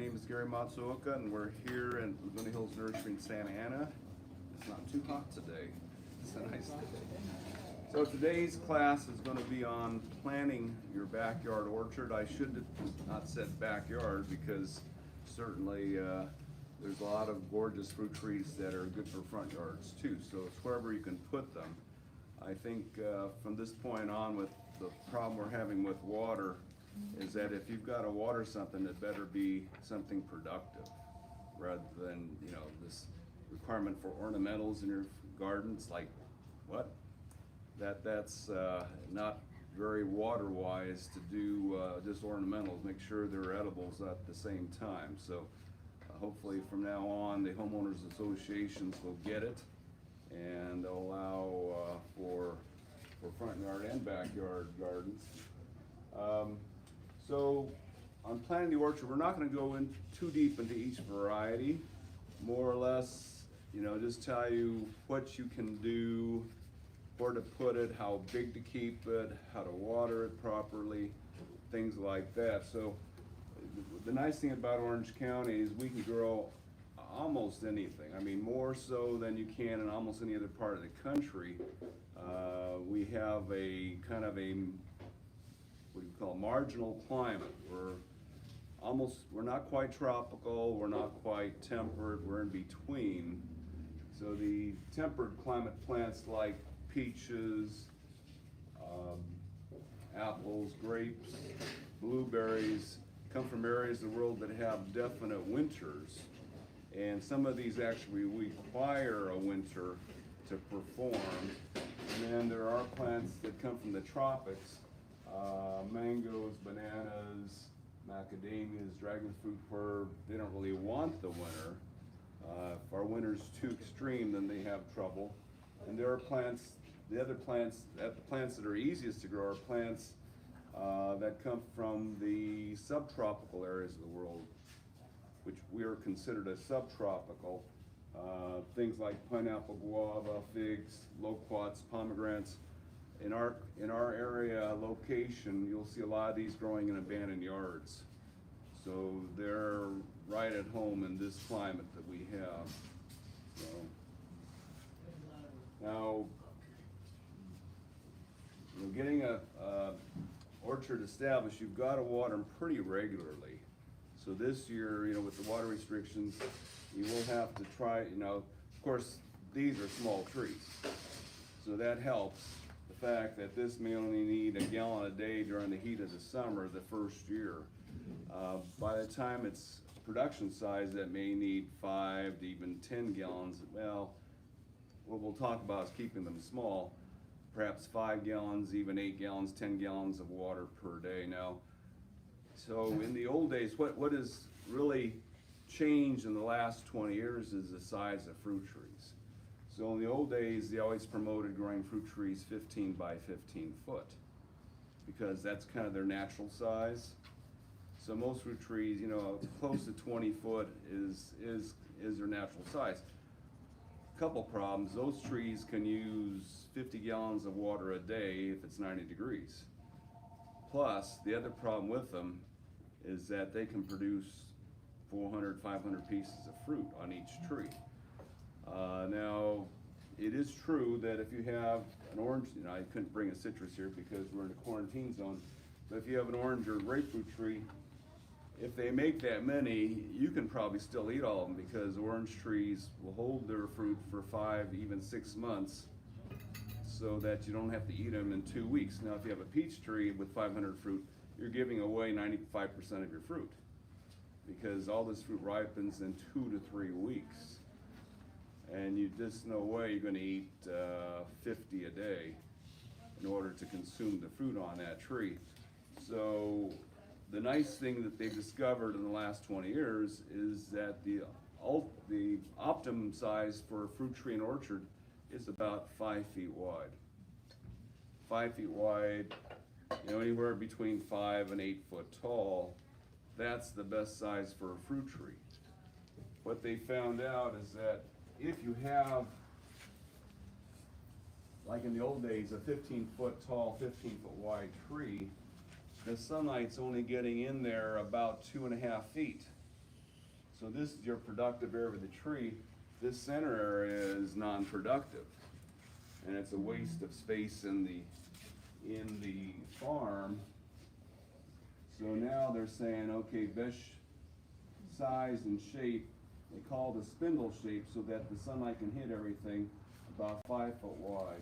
name is Gary Matsuoka, and we're here in Laguna Hills Nursery in Santa Ana. It's not too hot today. It's a nice day. So today's class is going to be on planting your backyard orchard. I should have not said backyard because certainly there's a lot of gorgeous fruit trees that are good for front yards too. So it's wherever you can put them. I think from this point on, with the problem we're having with water, is that if you've got to water something, it better be something productive rather than, you know, this requirement for ornamentals in your gardens. Like, what? That's not very water wise to do just ornamentals. Make sure they're edibles at the same time. So hopefully from now on the homeowners associations will get it and allow for front yard and backyard gardens. So on planting the orchard, we're not going to go in too deep into each variety. More or less, you know, just tell you what you can do, where to put it, how big to keep it, how to water it properly, things like that. So the nice thing about Orange County is we can grow almost anything. I mean, more so than you can in almost any other part of the country. We have a kind of a, what do you call, marginal climate. We're not quite tropical, we're not quite temperate, we're in between. So the temperate climate plants like peaches, apples, grapes, blueberries come from areas of the world that have definite winters. And some of these actually require a winter to perform. And then there are plants that come from the tropics, mangoes, bananas, macadamias, dragon fruit, where they don't really want the winter. If our winter's too extreme, then they have trouble. And there are plants, the plants that are easiest to grow are plants that come from the subtropical areas of the world, which we are considered as subtropical. Things like pineapple, guava, figs, loquats, pomegranates. In our area location, you'll see a lot of these growing in abandoned yards. So they're right at home in this climate that we have. So now, you know, getting a orchard established, you've got to water them pretty regularly. So this year, you know, with the water restrictions, you will have to try, you know, of course, these are small trees. So that helps. The fact that this may only need a gallon a day during the heat of the summer the first year. By the time it's production size, that may need 5 to even 10 gallons. Well, what we'll talk about is keeping them small. Perhaps 5 gallons, even 8 gallons, 10 gallons of water per day. Now, so in the old days, what has really changed in the last 20 years is the size of fruit trees. So in the old days, they always promoted growing fruit trees 15 by 15 foot because that's kind of their natural size. So most fruit trees, you know, close to 20 foot is their natural size. Couple problems, those trees can use 50 gallons of water a day if it's 90 degrees. Plus, the other problem with them is that they can produce 400, 500 pieces of fruit on each tree. Now, it is true that if you have an orange, you know, I couldn't bring a citrus here because we're in a quarantine zone, but if you have an orange or grapefruit tree, if they make that many, you can probably still eat all of them because orange trees will hold their fruit for 5, even 6 months so that you don't have to eat them in 2 weeks. Now, if you have a peach tree with 500 fruit, you're giving away 95% of your fruit because all this fruit ripens in 2 to 3 weeks. And you just no way you're going to eat 50 a day in order to consume the fruit on that tree. So the nice thing that they've discovered in the last 20 years is that the optimum size for a fruit tree and orchard is about 5 feet wide. 5 feet wide, you know, anywhere between 5 and 8 foot tall. That's the best size for a fruit tree. What they found out is that if you have, like in the old days, a 15 foot tall, 15 foot wide tree, the sunlight's only getting in there about 2.5 feet. So this is your productive area of the tree. This center area is non-productive. And it's a waste of space in the farm. So now they're saying, okay, best size and shape, they call the spindle shape so that the sunlight can hit everything about 5 foot wide.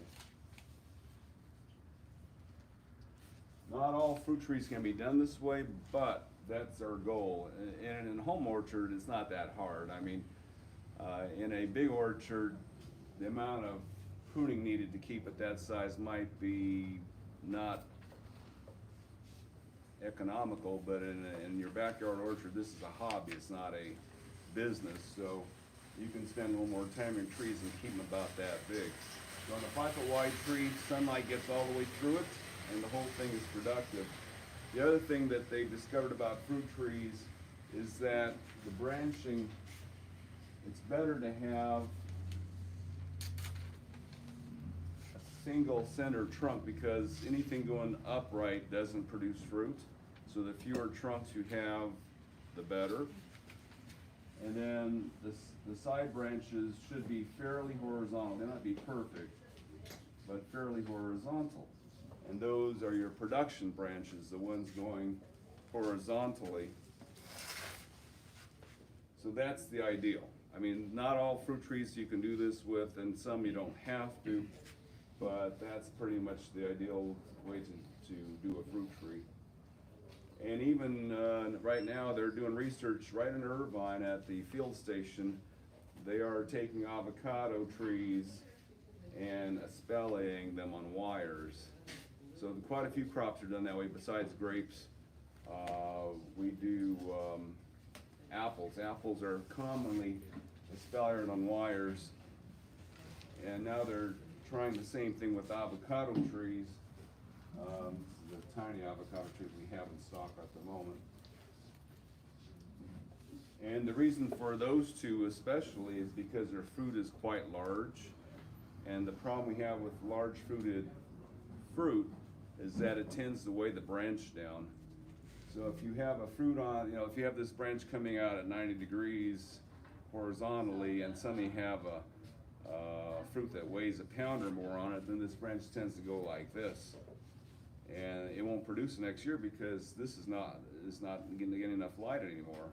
Not all fruit trees can be done this way, but that's our goal. And in a home orchard, it's not that hard. I mean, in a big orchard, the amount of pruning needed to keep it that size might be not economical, but in your backyard orchard, this is a hobby, it's not a business, so you can spend a little more time in trees and keep them about that big. So on a 5 foot wide tree, sunlight gets all the way through it, and the whole thing is productive. The other thing that they've discovered about fruit trees is that the branching, it's better to have a single center trunk because anything going upright doesn't produce fruit. So the fewer trunks you have, the better. And then the side branches should be fairly horizontal. They might be perfect, but fairly horizontal. And those are your production branches, the ones going horizontally. So that's the ideal. I mean, not all fruit trees you can do this with, and some you don't have to, but that's pretty much the ideal way to do a fruit tree. And even right now, they're doing research right in Irvine at the field station. They are taking avocado trees and espalieing them on wires. So quite a few crops are done that way besides grapes. We do apples. Apples are commonly espaliered on wires. And now they're trying the same thing with avocado trees. This is a tiny avocado tree we have in stock at the moment. And the reason for those two especially is because their fruit is quite large. And the problem we have with large fruited fruit is that it tends to weigh the branch down. So if you have a fruit on, if you have this branch coming out at 90 degrees horizontally and suddenly have a fruit that weighs a pound or more on it, then this branch tends to go like this. And it won't produce next year because this is not getting enough light anymore.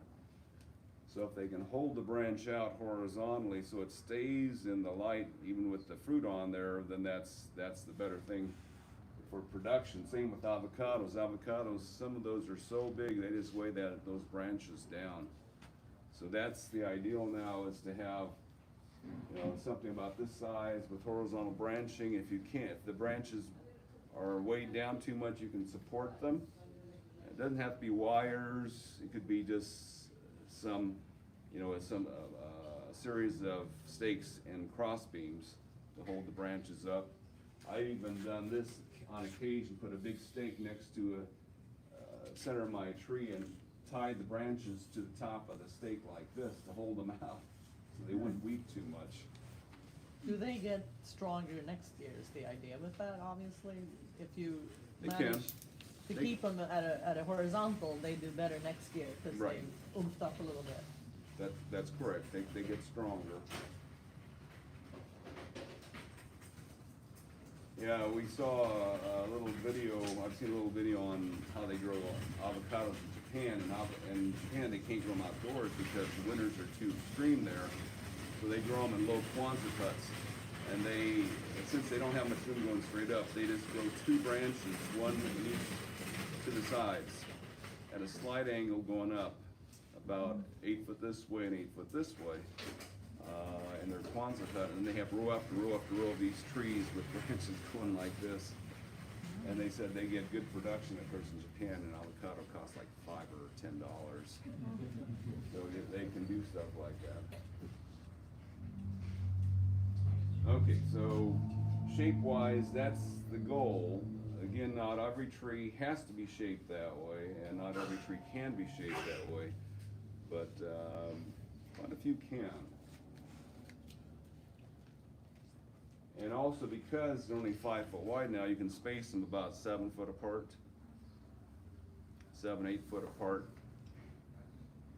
So if they can hold the branch out horizontally so it stays in the light even with the fruit on there, then that's the better thing for production. Same with avocados. Avocados, some of those are so big they just weigh those branches down. So that's the ideal now, is to have something about this size with horizontal branching. If the branches are weighed down too much, you can support them. It doesn't have to be wires. It could be just some series of stakes and cross beams to hold the branches up. I've even done this on occasion, put a big stake next to a center of my tree and tied the branches to the top of the stake like this to hold them out so they wouldn't weep too much. Do they get stronger next year is the idea with that, obviously? If you They manage can. to keep them at a horizontal, they do better next year because Right. they oomphed up a little bit. That's correct. They get stronger. Yeah, we saw a little video. I've seen a little video on how they grow avocados in Japan, and in Japan they can't grow them outdoors because the winters are too extreme there. So they grow them in low Kwanzaa cuts, and since they don't have much room going straight up, they just grow 2 branches, one in each to the sides, at a slight angle going up, about 8 foot this way and 8 foot this way. And they're Kwanzaa cut, and they have row after row after row of these trees with branches going like this. And they said they get good production, of course, in Japan, and avocado costs like $5 or $10. So they can do stuff like that. Okay, so shape-wise, that's the goal. Again, not every tree has to be shaped that way, and not every tree can be shaped that way, but quite a few can. And also, because they're only 5 foot wide now, you can space them about 7 foot apart, 7, 8 foot apart.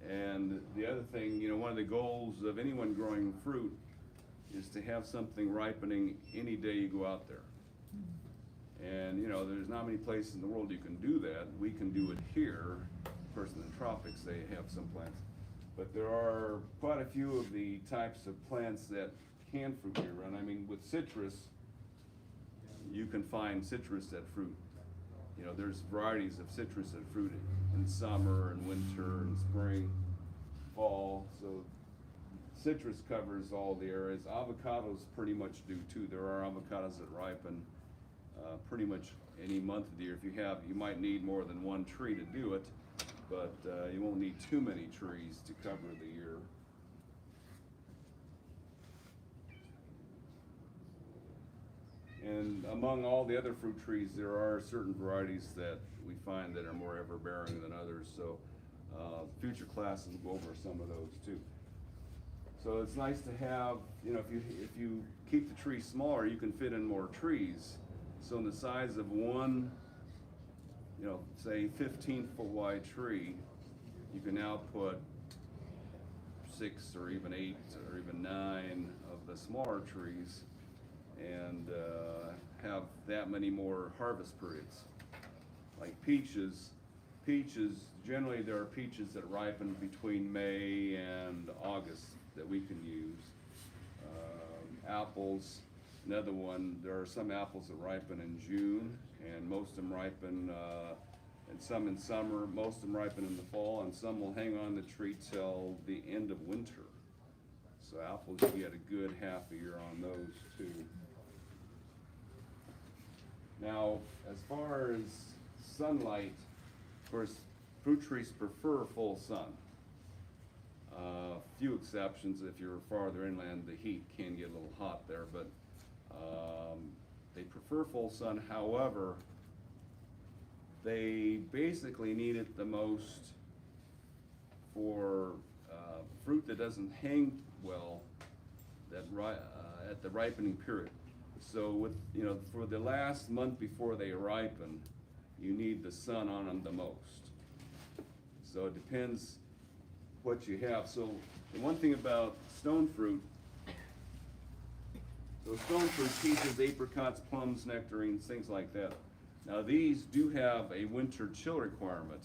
And the other thing, you know, one of the goals of anyone growing fruit is to have something ripening any day you go out there. And, you know, there's not many places in the world you can do that. We can do it here. Of course, in the tropics, they have some plants. But there are quite a few of the types of plants that can fruit year round. I mean, with citrus, you can find citrus that fruit. You know, there's varieties of citrus that fruit in summer and winter and spring, fall. So citrus covers all the areas. Avocados pretty much do too. There are avocados that ripen pretty much any month of the year. If you might need more than one tree to do it, but you won't need too many trees to cover the year. And among all the other fruit trees, there are certain varieties that we find that are more ever-bearing than others. So future classes will go over some of those too. So it's nice to have, you know, if you keep the tree smaller, you can fit in more trees. So in the size of one, you know, say 15-foot wide tree, you can now put 6 or even 8 or even 9 of the smaller trees and have that many more harvest periods. Like peaches, generally there are peaches that ripen between May and August that we can use. Apples, another one, there are some apples that ripen in June, and most of them ripen, and some in summer, most of them ripen in the fall, and some will hang on the tree till the end of winter. So apples, you get a good half a year on those too. Now, as far as sunlight, of course, fruit trees prefer full sun. Few exceptions, if you're farther inland, the heat can get a little hot there, but they prefer full sun. However, they basically need it the most for fruit that doesn't hang well at the ripening period. So with, you know, for the last month before they ripen, you need the sun on them the most. So it depends what you have. So the one thing about stone fruit, so stone fruit, peaches, apricots, plums, nectarines, things like that. Now these do have a winter chill requirement.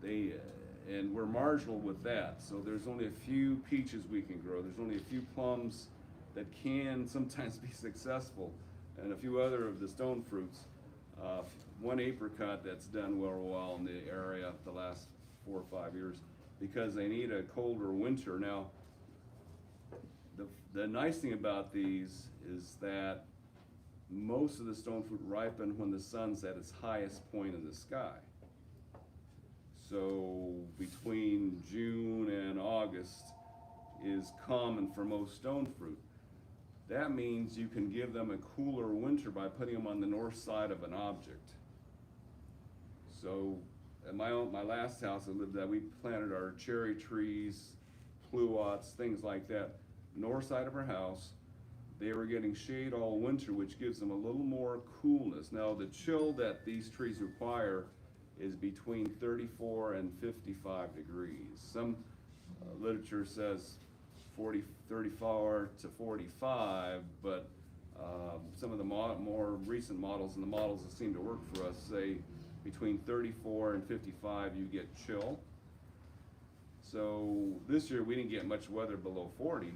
And we're marginal with that. So there's only a few peaches we can grow. There's only a few plums that can sometimes be successful, and a few other of the stone fruits. One apricot that's done well in the area the last 4 or 5 years, because they need a colder winter. Now, the nice thing about these is that most of the stone fruit ripen when the sun's at its highest point in the sky. So between June and August is common for most stone fruit. That means you can give them a cooler winter by putting them on the north side of an object. So at my last house I lived at, we planted our cherry trees, pluots, things like that, north side of our house. They were getting shade all winter, which gives them a little more coolness. Now the chill that these trees require is between 34 and 55 degrees. Some literature says 34 to 45, but some of the more recent models and the models that seem to work for us say between 34 and 55 you get chill. So this year we didn't get much weather below 40,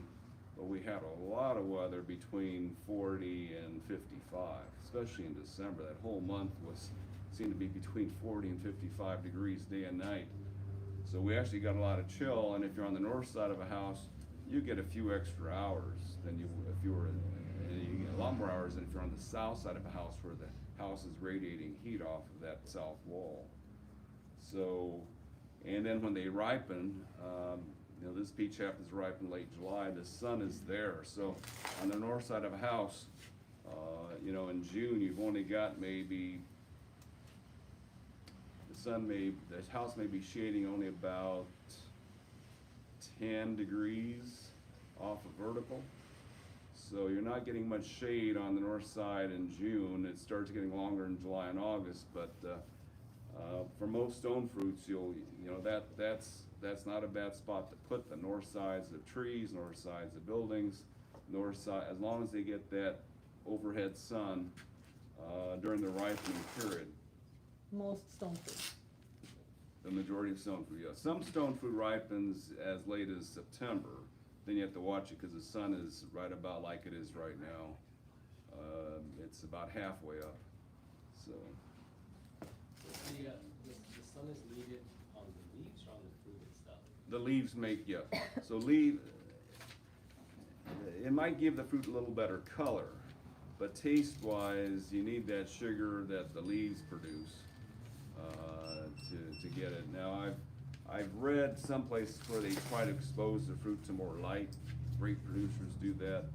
but we had a lot of weather between 40 and 55, especially in December. That whole month seemed to be between 40 and 55 degrees day and night. So we actually got a lot of chill, and if you're on the north side of a house, you get a few extra hours than you get a lot more hours than if you're on the south side of a house where the house is radiating heat off of that south wall. So, and then when they ripen, you know, this peach happens to ripen late July, the sun is there. So on the north side of a house, you know, in June, you've only got maybe, the house may be shading only about 10 degrees off of vertical. So you're not getting much shade on the north side in June. It starts getting longer in July and August, but For most stone fruits, that's not a bad spot to put the north sides of trees, north sides of buildings, north side, as long as they get that overhead sun, during the ripening period. Most stone fruit. The majority of stone fruit, yeah. Some stone fruit ripens as late as September. Then you have to watch it because the sun is right about like it is right now. It's about halfway up, so. The sun is needed on the leaves or on the fruit itself? The leaves make, yeah, so it might give the fruit a little better color, but taste-wise, you need that sugar that the leaves produce, to get it. Now, I've read some places where they try to expose the fruit to more light. Grape producers do that.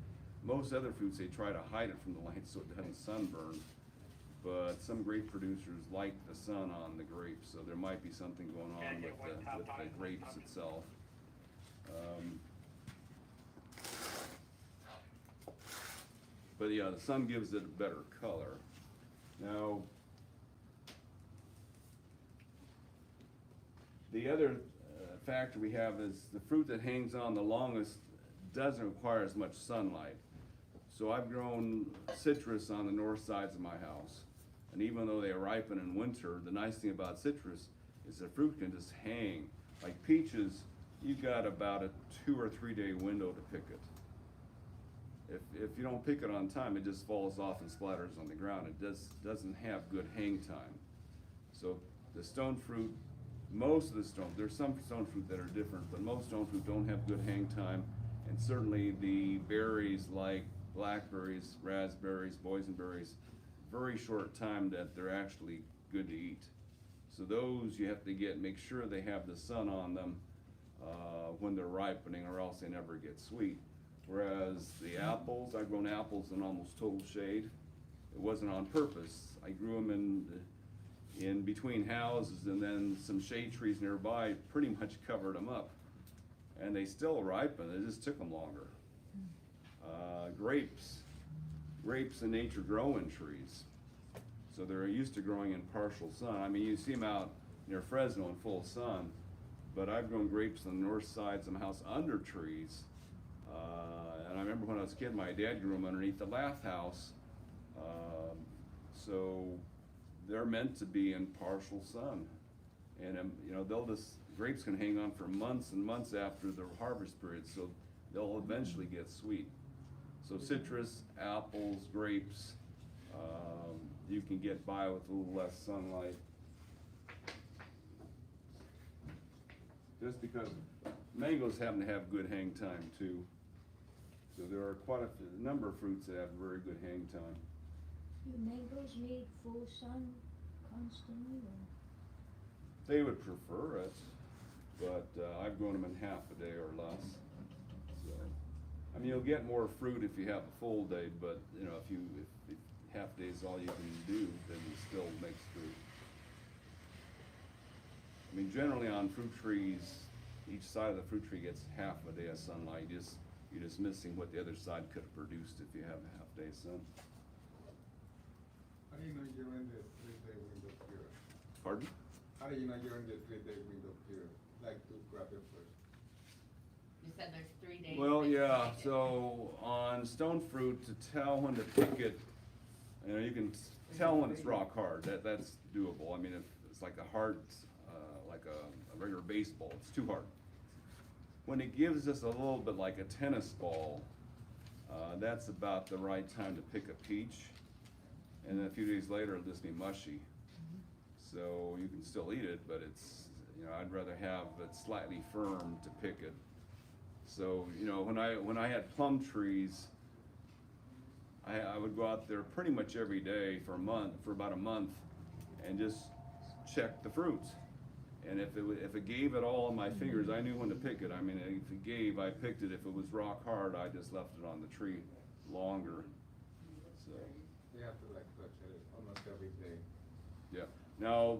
Most other fruits, they try to hide it from the light so it doesn't sunburn. But some grape producers like the sun on the grapes, so there might be something going on with the grapes itself. But yeah, the sun gives it a better color. Now, the other factor we have is the fruit that hangs on the longest doesn't require as much sunlight. So I've grown citrus on the north sides of my house. And even though they ripen in winter, the nice thing about citrus is the fruit can just hang. Like peaches, you've got about a 2 or 3 day window to pick it. If you don't pick it on time, it just falls off and splatters on the ground. It doesn't have good hang time. So the stone fruit, most of the stone, there's some stone fruit that are different, but most stone fruit don't have good hang time. And certainly the berries like blackberries, raspberries, boysenberries, very short time that they're actually good to eat. So those you have to make sure they have the sun on them when they're ripening, or else they never get sweet. Whereas the apples, I've grown apples in almost total shade. It wasn't on purpose. I grew them in between houses, and then some shade trees nearby pretty much covered them up. And they still ripen, it just took them longer. Grapes in nature grow in trees. So they're used to growing in partial sun. I mean, you see them out near Fresno in full sun, but I've grown grapes on the north sides of my house under trees. And I remember when I was a kid, my dad grew them underneath the lath house. So they're meant to be in partial sun. And grapes can hang on for months and months after the harvest period, so they'll eventually get sweet. So citrus, apples, grapes, you can get by with a little less sunlight. Just because mangoes happen to have good hang time too. So there are quite a number of fruits that have very good hang time. Do mangoes need full sun constantly, or? They would prefer it, but I've grown them in half a day or less. So, I mean, you'll get more fruit if you have a full day, but if half day is all you can do, then it still makes fruit. I mean, generally on fruit trees, each side of the fruit tree gets half a day of sunlight. You're just missing what the other side could have produced if you have a half day sun. How do you know you're in the 3-day window period? Pardon? How do you know you're in the 3-day window period, like to grab it first? You said there's 3 days. Well, that you yeah, pick it. so on stone fruit, to tell when to pick it, you can tell when it's rock hard. That's doable. I mean, if it's like a hard, like a regular baseball, it's too hard. When it gives us a little bit like a tennis ball, that's about the right time to pick a peach. And then a few days later, it'll just be mushy. So you can still eat it, but it's, I'd rather have it slightly firm to pick it. So, when I had plum trees, I would go out there pretty much every day for about a month, and just check the fruits. And if it gave it all on my fingers, I knew when to pick it. I mean, if it gave, I picked it. If it was rock hard, I just left it on the tree longer. So. You have to touch it almost every day. Yeah. Now,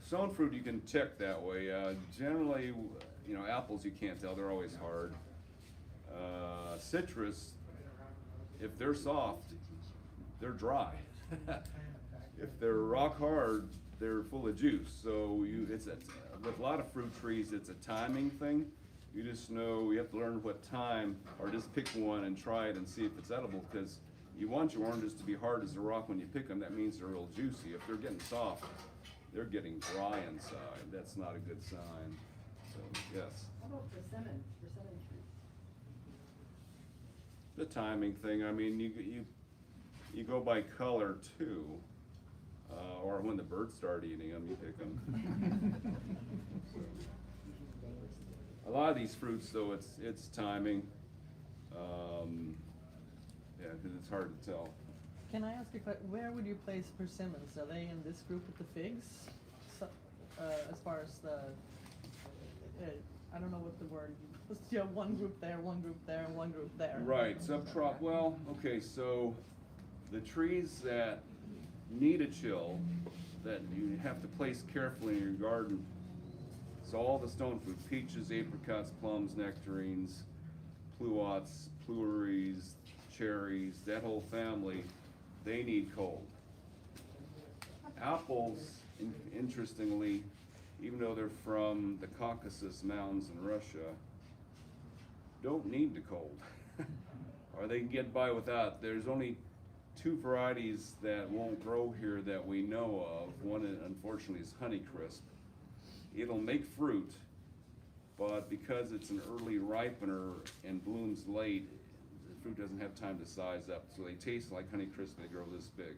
stone fruit you can check that way. Generally, apples you can't tell; they're always hard. Citrus, if they're soft, they're dry. If they're rock hard, they're full of juice. So with a lot of fruit trees, it's a timing thing. You just know, you have to learn what time, or just pick one and try it and see if it's edible, because you want your oranges to be hard as a rock when you pick them. That means they're real juicy. If they're getting soft, they're getting dry inside. That's not a good sign. So, yes. How about persimmon trees? The timing thing, I mean, you go by color too, or when the birds start eating them, you pick them. A lot of these fruits, though, it's timing. Yeah, because it's hard to tell. Can I ask a question? Where would you place persimmons? Are they in this group with the figs? So, as far as the, I don't know what the word, you have one group there, one group there, and one group there. Right, well, okay, so the trees that need a chill, that you have to place carefully in your garden, so all the stone fruit, peaches, apricots, plums, nectarines, pluots, pleuries, cherries, that whole family, they need cold. Apples, interestingly, even though they're from the Caucasus Mountains in Russia, don't need the cold. Or they can get by without. There's only 2 varieties that won't grow here that we know of. One, unfortunately, is Honeycrisp. It'll make fruit, but because it's an early ripener and blooms late, the fruit doesn't have time to size up. So they taste like Honeycrisp, they grow this big.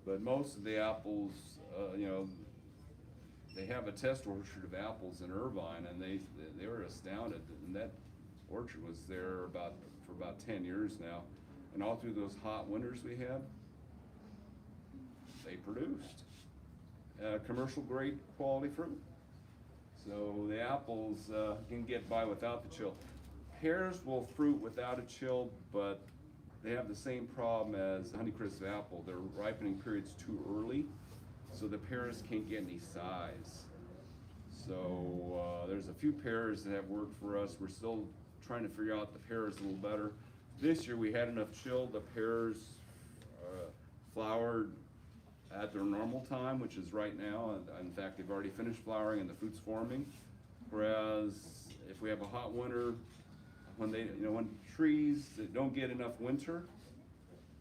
But most of the apples, they have a test orchard of apples in Irvine, and they were astounded. And that orchard was there for about 10 years now, and all through those hot winters we had, they produced commercial grade quality fruit. So the apples can get by without the chill. Pears will fruit without a chill, but they have the same problem as Honeycrisp apple. Their ripening period's too early, so the pears can't get any size. So there's a few pears that have worked for us. We're still trying to figure out the pears a little better. This year we had enough chill. The pears flowered at their normal time, which is right now. In fact, they've already finished flowering and the fruit's forming. Whereas if we have a hot winter, when trees that don't get enough winter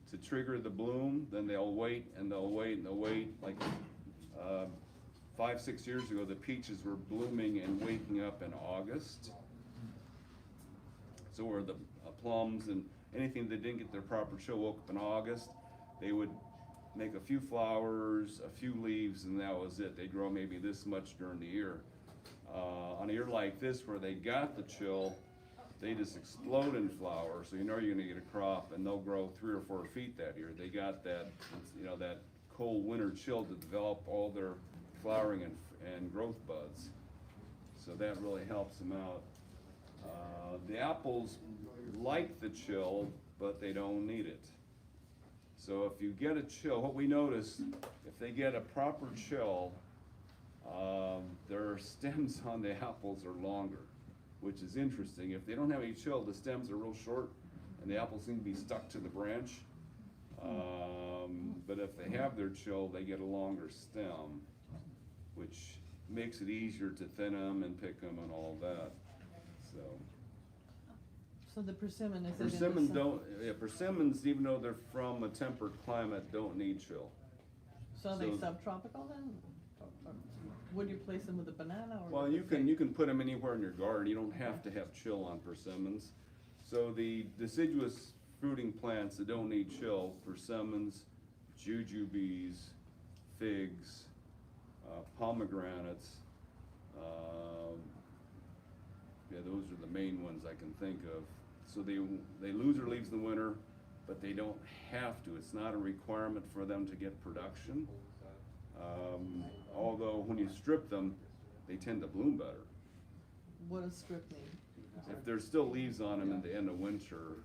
to trigger the bloom, then they'll wait and they'll wait and they'll wait. Like 5-6 years ago, the peaches were blooming and waking up in August. So were the plums, and anything that didn't get their proper chill woke up in August. They would make a few flowers, a few leaves, and that was it. They grow maybe this much during the year. On a year like this, where they got the chill, they just explode in flower. So you know you're gonna get a crop, and they'll grow 3 or 4 feet that year. They got that, that cold winter chill to develop all their flowering and growth buds. So that really helps them out. The apples like the chill, but they don't need it. So if you get a chill, what we notice, if they get a proper chill, their stems on the apples are longer, which is interesting. If they don't have any chill, the stems are real short and the apples seem to be stuck to the branch. But if they have their chill, they get a longer stem, which makes it easier to thin them and pick them and all that. So the persimmon is. Persimmons, even though they're from a temperate climate, don't need chill. So are they subtropical then? Or would you place them with a banana or? Well, with you a fig? can put them anywhere in your garden. You don't have to have chill on persimmons. So the deciduous fruiting plants that don't need chill, persimmons, jujubes, figs, pomegranates, those are the main ones I can think of. So they lose their leaves in the winter, but they don't have to. It's not a requirement for them to get production. Although when you strip them, they tend to bloom better. What does strip mean? If there's still leaves on them at the end of winter,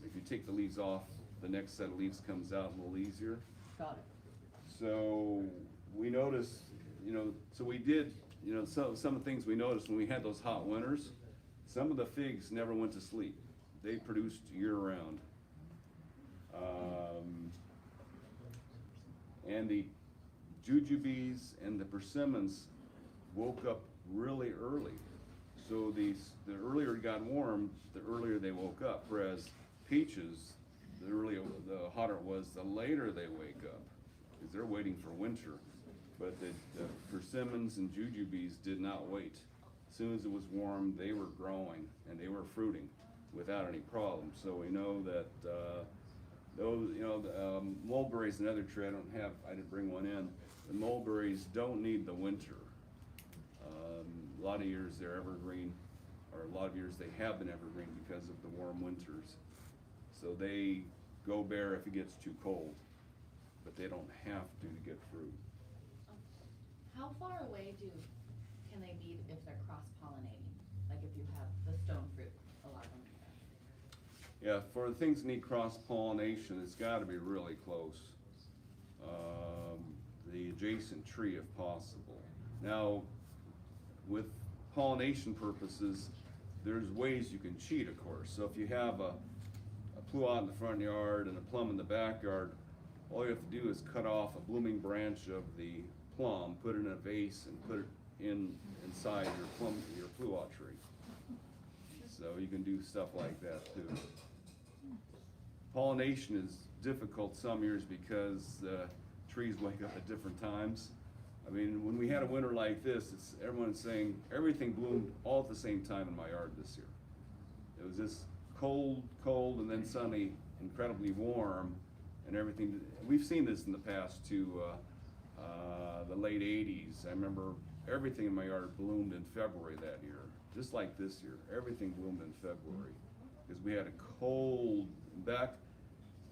if you take the leaves off, the next set of leaves comes out a little easier. Got it. So we noticed, so we did, some of the things we noticed when we had those hot winters, some of the figs never went to sleep. They produced year round. And the jujubes and the persimmons woke up really early. So the earlier it got warm, the earlier they woke up, whereas peaches, the hotter it was, the later they wake up, because they're waiting for winter. But the persimmons and jujubes did not wait. As soon as it was warm, they were growing and they were fruiting without any problem. So we know that those, mulberries, another tree I didn't bring one in. The mulberries don't need the winter. A lot of years they're evergreen, or a lot of years they have been evergreen because of the warm winters. So they go bare if it gets too cold, but they don't have to get fruit. How far away can they be if they're cross-pollinating? Like if you have the stone fruit, a lot of them do that. Yeah, for the things that need cross-pollination, it's gotta be really close. The adjacent tree if possible. Now, with pollination purposes, there's ways you can cheat, of course. So if you have a pluot in the front yard and a plum in the backyard, all you have to do is cut off a blooming branch of the plum, put it in a vase, and put it inside your pluot tree. So you can do stuff like that too. Pollination is difficult some years because trees wake up at different times. I mean, when we had a winter like this, everyone's saying everything bloomed all at the same time in my yard this year. It was just cold, and then suddenly incredibly warm, and everything. We've seen this in the past too. The late 80s. I remember everything in my yard bloomed in February that year, just like this year. Everything bloomed in February because we had a cold back.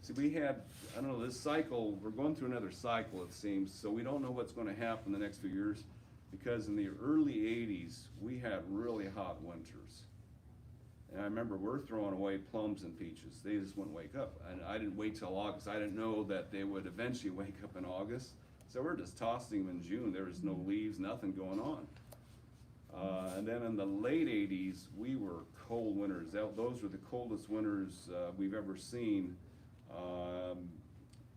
See, we had, I don't know, this cycle, we're going through another cycle it seems, so we don't know what's going to happen the next few years because in the early 80s, we had really hot winters. And I remember we're throwing away plums and peaches. They just wouldn't wake up. And I didn't wait till August. I didn't know that they would eventually wake up in August. So we're just tossing them in June. There was no leaves, nothing going on. And then in the late 80s, we were cold winters. Those were the coldest winters we've ever seen.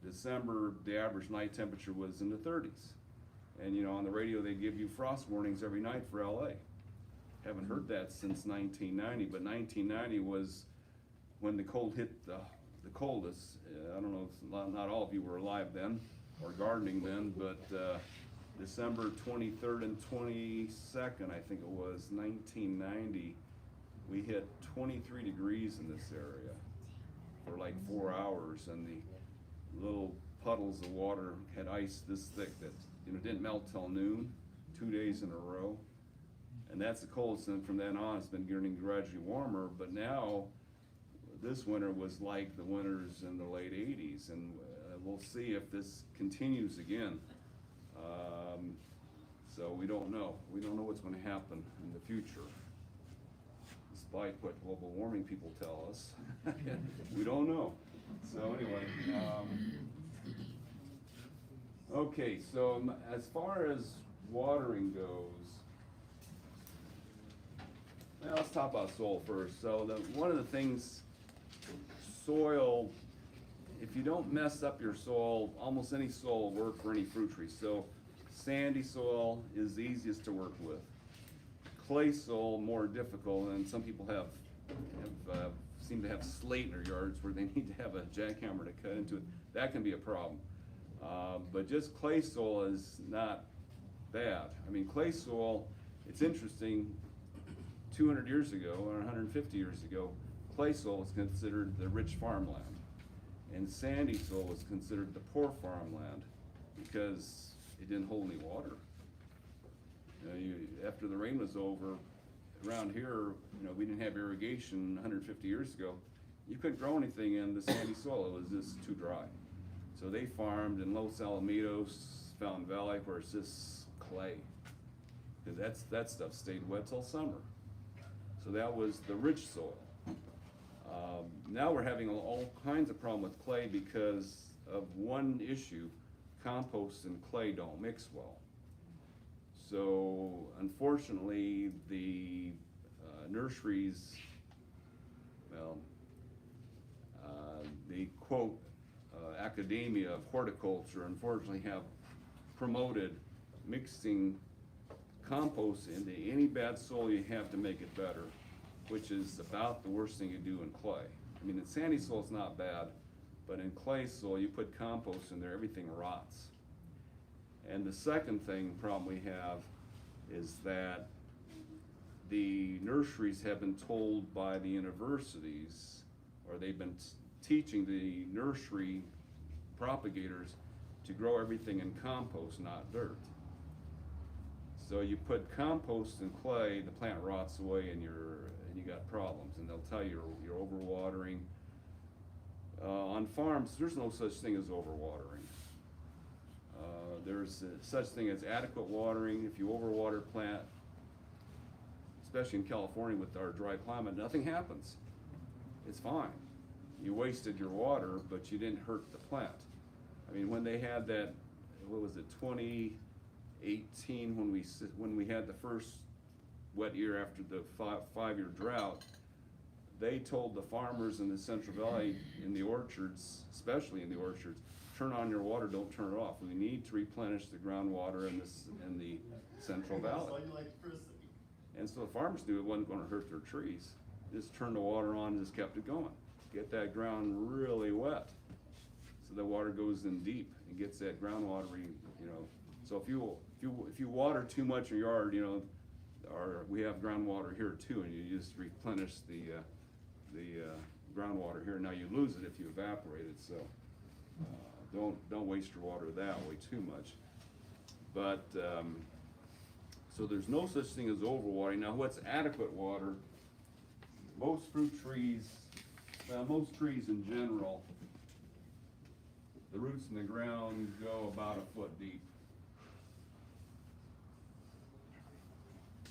December, the average night temperature was in the 30s. And on the radio they give you frost warnings every night for LA. Haven't heard that since 1990, but 1990 was when the cold hit the coldest. I don't know, not all of you were alive then, or gardening then, but December 23rd and 22nd, I think it was, 1990, we hit 23 degrees in this area for like 4 hours, and the little puddles of water had ice this thick that didn't melt till noon, 2 days in a row. And that's the coldest, and from then on it's been getting gradually warmer, but now this winter was like the winters in the late 80s, and we'll see if this continues again. So we don't know. We don't know what's going to happen in the future, despite what global warming people tell us. We don't know. So anyway, okay, so as far as watering goes, now let's talk about soil first. So one of the things, soil, if you don't mess up your soil, almost any soil will work for any fruit tree. So sandy soil is the easiest to work with. Clay soil, more difficult, and some people seem to have slate in their yards where they need to have a jackhammer to cut into it. That can be a problem. But just clay soil is not bad. I mean, clay soil, it's interesting, 200 years ago or 150 years ago, clay soil was considered the rich farmland, and sandy soil was considered the poor farmland because it didn't hold any water. After the rain was over, around here, we didn't have irrigation 150 years ago. You couldn't grow anything in the sandy soil. It was just too dry. So they farmed in Los Alamitos, Fountain Valley, where it's just clay. Because that stuff stayed wet till summer. So that was the rich soil. Now we're having all kinds of problem with clay because of one issue: compost and clay don't mix well. So unfortunately, the nurseries, well, the quote academia of horticulture unfortunately have promoted mixing compost into any bad soil you have to make it better, which is about the worst thing you do in clay. I mean, in sandy soil it's not bad, but in clay soil, you put compost in there, everything rots. And the second problem we have is that the nurseries have been told by the universities, or they've been teaching the nursery propagators to grow everything in compost, not dirt. So you put compost in clay, the plant rots away and you got problems, and they'll tell you you're overwatering. On farms, there's no such thing as overwatering. There's such thing as adequate watering. If you overwater plant, especially in California with our dry climate, nothing happens. It's fine. You wasted your water, but you didn't hurt the plant. I mean, when they had that, what was it, 2018, when we had the first wet year after the five-year drought, they told the farmers in the Central Valley, in the orchards, especially in the orchards, turn on your water, don't turn it off. We need to replenish the groundwater in the Central Valley. And so the farmers knew it wasn't gonna hurt their trees. Just turned the water on and just kept it going. Get that ground really wet, so the water goes in deep and gets that groundwater, So if you water too much in your yard, we have groundwater here too, and you just replenish the groundwater here. Now you lose it if you evaporate it, so don't waste your water that way too much. But so there's no such thing as overwatering. Now what's adequate water? Most fruit trees, most trees in general, the roots in the ground go about a foot deep.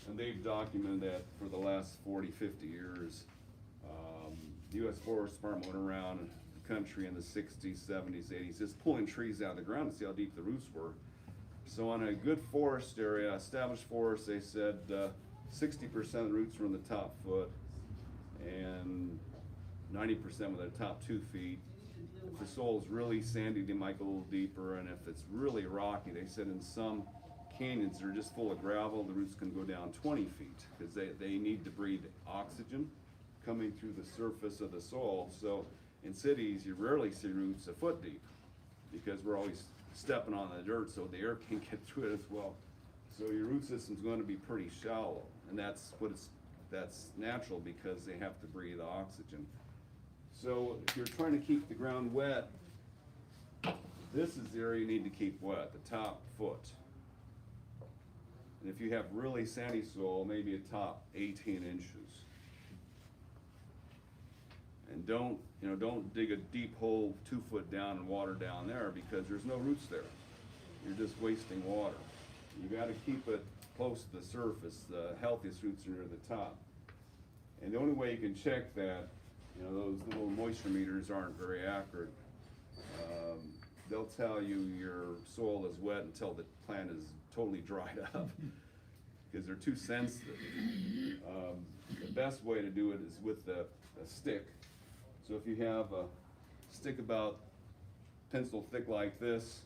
And they've documented that for the last 40, 50 years. The U.S. Forest Department went around the country in the 60s, 70s, 80s, just pulling trees out of the ground to see how deep the roots were. So on a good forest area, established forest, they said 60% of the roots were in the top foot and 90% were the top 2 feet. If the soil's really sandy, they might go a little deeper, and if it's really rocky, they said in some canyons that are just full of gravel, the roots can go down 20 feet because they need to breathe oxygen coming through the surface of the soil. So in cities, you rarely see roots a foot deep because we're always stepping on the dirt so the air can get through it as well. So your root system's going to be pretty shallow, and that's natural because they have to breathe oxygen. So if you're trying to keep the ground wet, this is the area you need to keep wet, the top foot. And if you have really sandy soil, maybe a top 18 inches. And don't dig a deep hole 2 foot down and water down there because there's no roots there. You're just wasting water. You gotta keep it close to the surface. The healthiest roots are near the top. And the only way you can check that, those little moisture meters aren't very accurate. They'll tell you your soil is wet until the plant is totally dried up because they're too sensitive. The best way to do it is with a stick. So if you have a stick about pencil thick like this,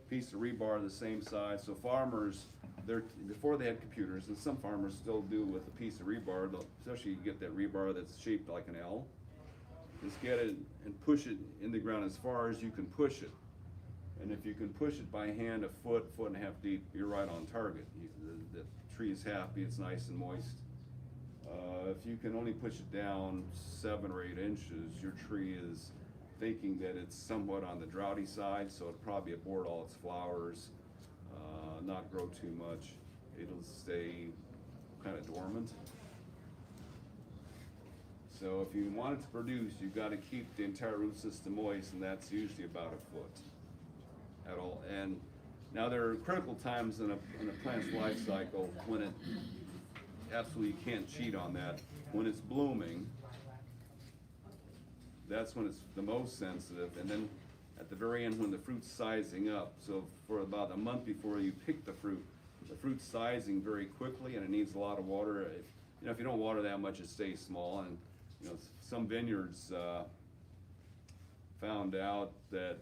piece of rebar the same size. So farmers, before they had computers, and some farmers still do with a piece of rebar, especially you get that rebar that's shaped like an L, just get it and push it in the ground as far as you can push it. And if you can push it by hand a foot and a half deep, you're right on target. The tree is happy, it's nice and moist. If you can only push it down 7 or 8 inches, your tree is thinking that it's somewhat on the droughty side, so it'll probably abort all its flowers, not grow too much. It'll stay kind of dormant. So if you want it to produce, you've got to keep the entire root system moist, and that's usually about a foot at all. And now there are critical times in a plant's life cycle when it absolutely can't cheat on that. When it's blooming, that's when it's the most sensitive, and then at the very end when the fruit's sizing up. So for about a month before you pick the fruit's sizing very quickly, and it needs a lot of water. If you don't water that much, it stays small. And some vineyards found out that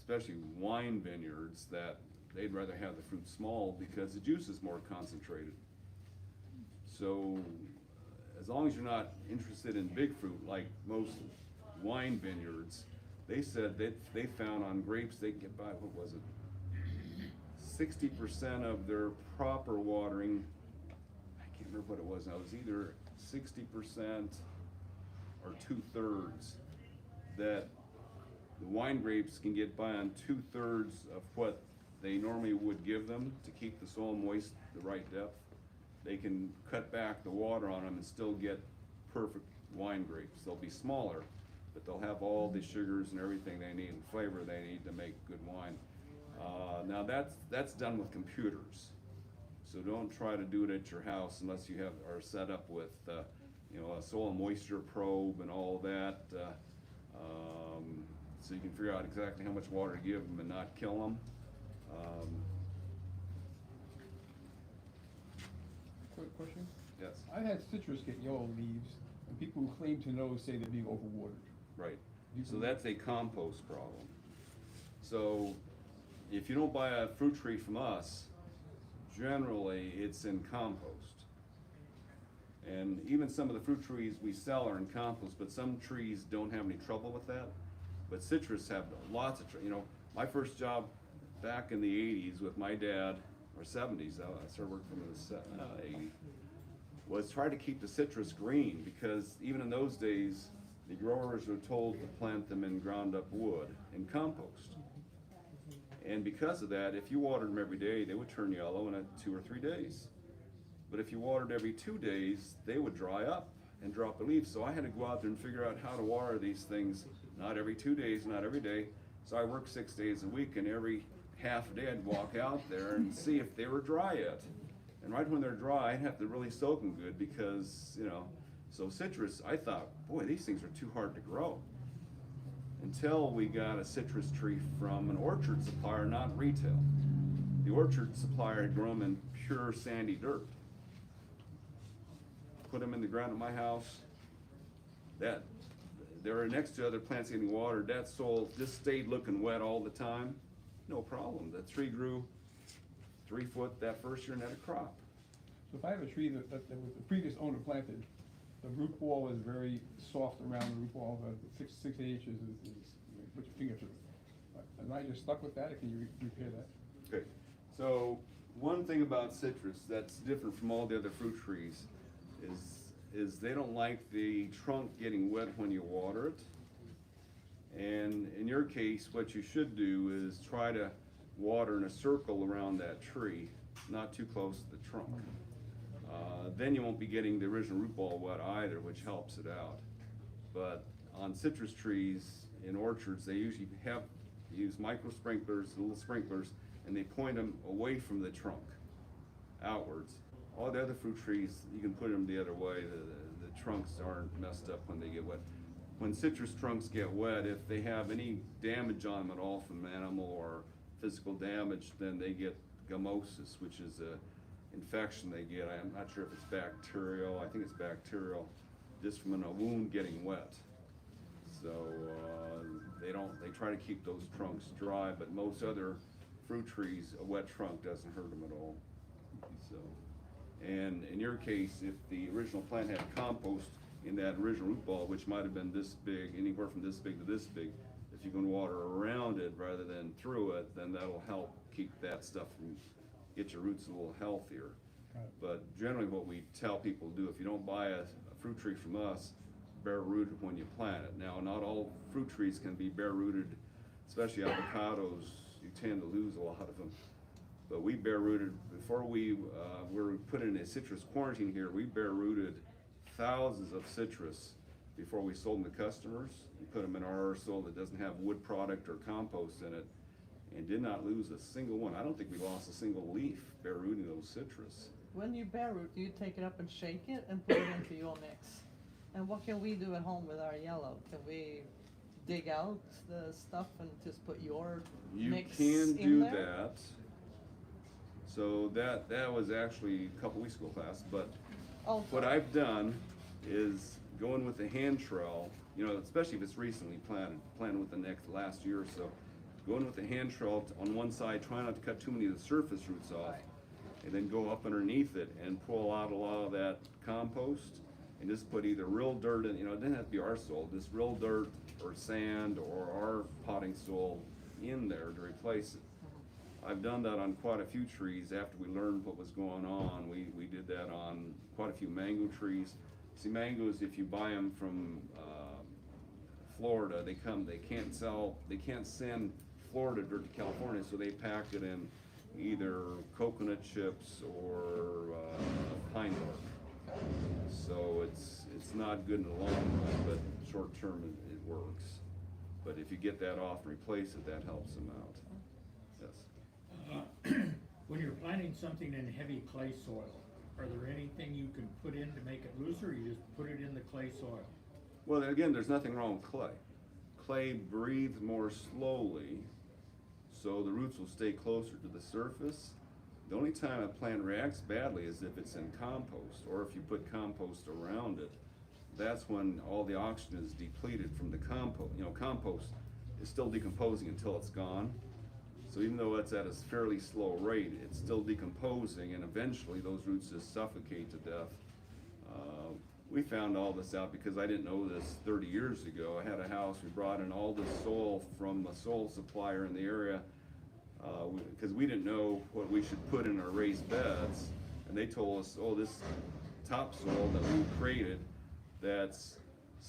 especially wine vineyards, that they'd rather have the fruit small because the juice is more concentrated. So, as long as you're not interested in big fruit like most wine vineyards, they said that they found on grapes they get by, what was it? 60% of their proper watering, I can't remember what it was now, it was either 60% or 2/3, that the wine grapes can get by on 2/3 of what they normally would give them to keep the soil moist the right depth. They can cut back the water on them and still get perfect wine grapes. They'll be smaller, but they'll have all the sugars and everything they need and flavor they need to make good wine. Now that's done with computers, so don't try to do it at your house unless you are set up with you know, a soil moisture probe and all that, so you can figure out exactly how much water to give them and not kill them. Quick question. Yes, I've had citrus get yellow leaves, and people who claim to know say they're being overwatered. right. So that's a compost problem. So if you don't buy a fruit tree from us, generally it's in compost. And even some of the fruit trees we sell are in compost, but some trees don't have any trouble with that. But citrus have lots of, you know, my first job back in the 80s with my dad, or 70s, I started working from the 80s, was try to keep the citrus green, because even in those days, the growers were told to plant them in ground up wood in compost. And because of that, if you watered them every day, they would turn yellow in 2 or 3 days. But if you watered every 2 days, they would dry up and drop the leaves. So I had to go out there and figure out how to water these things, not every 2 days, not every day. So I worked 6 days a week, and every half a day I'd walk out there and see if they were dry yet. And right when they're dry, I'd have to really soak them good, because, you know, so citrus, I thought, boy, these things are too hard to grow. Until we got a citrus tree from an orchard supplier, not retail. The orchard supplier had grown them in pure sandy dirt. Put them in the ground at my house. That, they were next to other plants getting watered. That soil just stayed looking wet all the time. No problem. The tree grew 3 foot that first year and had a crop. So if I have a tree that the previous owner planted, the root ball is very soft around the root ball, 6 to 8 inches is put your finger to it. Am I just stuck with that, or can you repair that? Okay, so one thing about citrus that's different from all the other fruit trees is they don't like the trunk getting wet when you water it. And in your case, what you should do is try to water in a circle around that tree, not too close to the trunk. Then you won't be getting the original root ball wet either, which helps it out. But on citrus trees in orchards, they usually use micro sprinklers, little sprinklers, and they point them away from the trunk, outwards. All the other fruit trees, you can put them the other way. The trunks aren't messed up when they get wet. When citrus trunks get wet, if they have any damage on them at all from an animal or physical damage, then they get gummosis, which is a infection they get. I'm not sure if it's bacterial. I think it's bacterial, just from a wound getting wet. So they try to keep those trunks dry, but most other fruit trees, a wet trunk doesn't hurt them at all. So, and in your case, if the original plant had compost in that original root ball, which might have been this big, anywhere from this big to this big, if you can water around it rather than through it, then that'll help keep that stuff from, get your roots a little healthier. But generally what we tell people to do, if you don't buy a fruit tree from us, bare rooted when you plant it. Now, not all fruit trees can be bare rooted, especially avocados, you tend to lose a lot of them. But we bare rooted, before we were put in a citrus quarantine here, we bare rooted thousands of citrus before we sold them to customers. We put them in our soil that doesn't have wood product or compost in it, and did not lose a single one. I don't think we lost a single leaf bare rooting those citrus. When you bare root, do you take it up and shake it and put it into your mix? And what can we do at home with our yellow? Can we dig out the stuff and just put your mix You can in do there? that. So that was actually a couple weeks ago class, but Oh, what sorry. I've done is going with the hand trowel, you know, especially if it's recently planted with the last year or so, go in with a hand trowel on one side, try not to cut too many of the surface roots off, and then go up underneath it and pull out a lot of that compost, and just put either real dirt in, you know, it doesn't have to be our soil, just real dirt or sand or our potting soil in there to replace it. I've done that on quite a few trees after we learned what was going on. We did that on quite a few mango trees. See, mangoes, if you buy them from Florida, they can't send Florida dirt to California, so they pack it in either coconut chips or pine bark. So it's not good in the long run, but short term it works. But if you get that off and replace it, that helps them out. Yes. When you're planting something in heavy clay soil, are there anything you can put in to make it looser, or you just put it in the clay soil? Well, again, there's nothing wrong with clay. Clay breathes more slowly, so the roots will stay closer to the surface. The only time a plant reacts badly is if it's in compost, or if you put compost around it. That's when all the oxygen is depleted from the compost. You know, compost is still decomposing until it's gone. So even though it's at a fairly slow rate, it's still decomposing, and eventually those roots just suffocate to death. We found all this out because I didn't know this 30 years ago. I had a house, we brought in all this soil from a soil supplier in the area, because we didn't know what we should put in our raised beds, and they told us, oh, this topsoil that we created, that's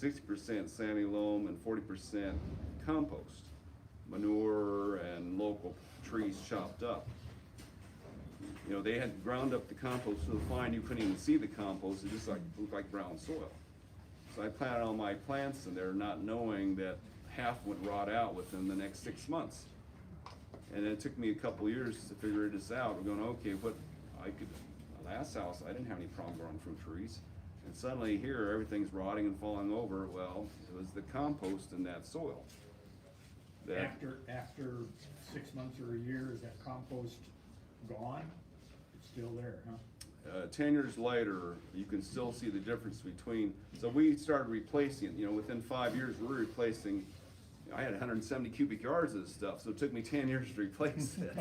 60% sandy loam and 40% compost, manure and local trees chopped up. You know, they had ground up the compost so fine you couldn't even see the compost. It just looked like brown soil. So I planted all my plants in there not knowing that half would rot out within the next 6 months. And it took me a couple years to figure this out. We're going, okay, last house, I didn't have any problem growing fruit trees. And suddenly here, everything's rotting and falling over. Well, it was the compost in that soil. After 6 months or a year, is that compost gone? It's still there, huh? 10 years later, you can still see the difference between, so we started replacing, you know, within 5 years, we were replacing, I had 170 cubic yards of this stuff, so it took me 10 years to replace it.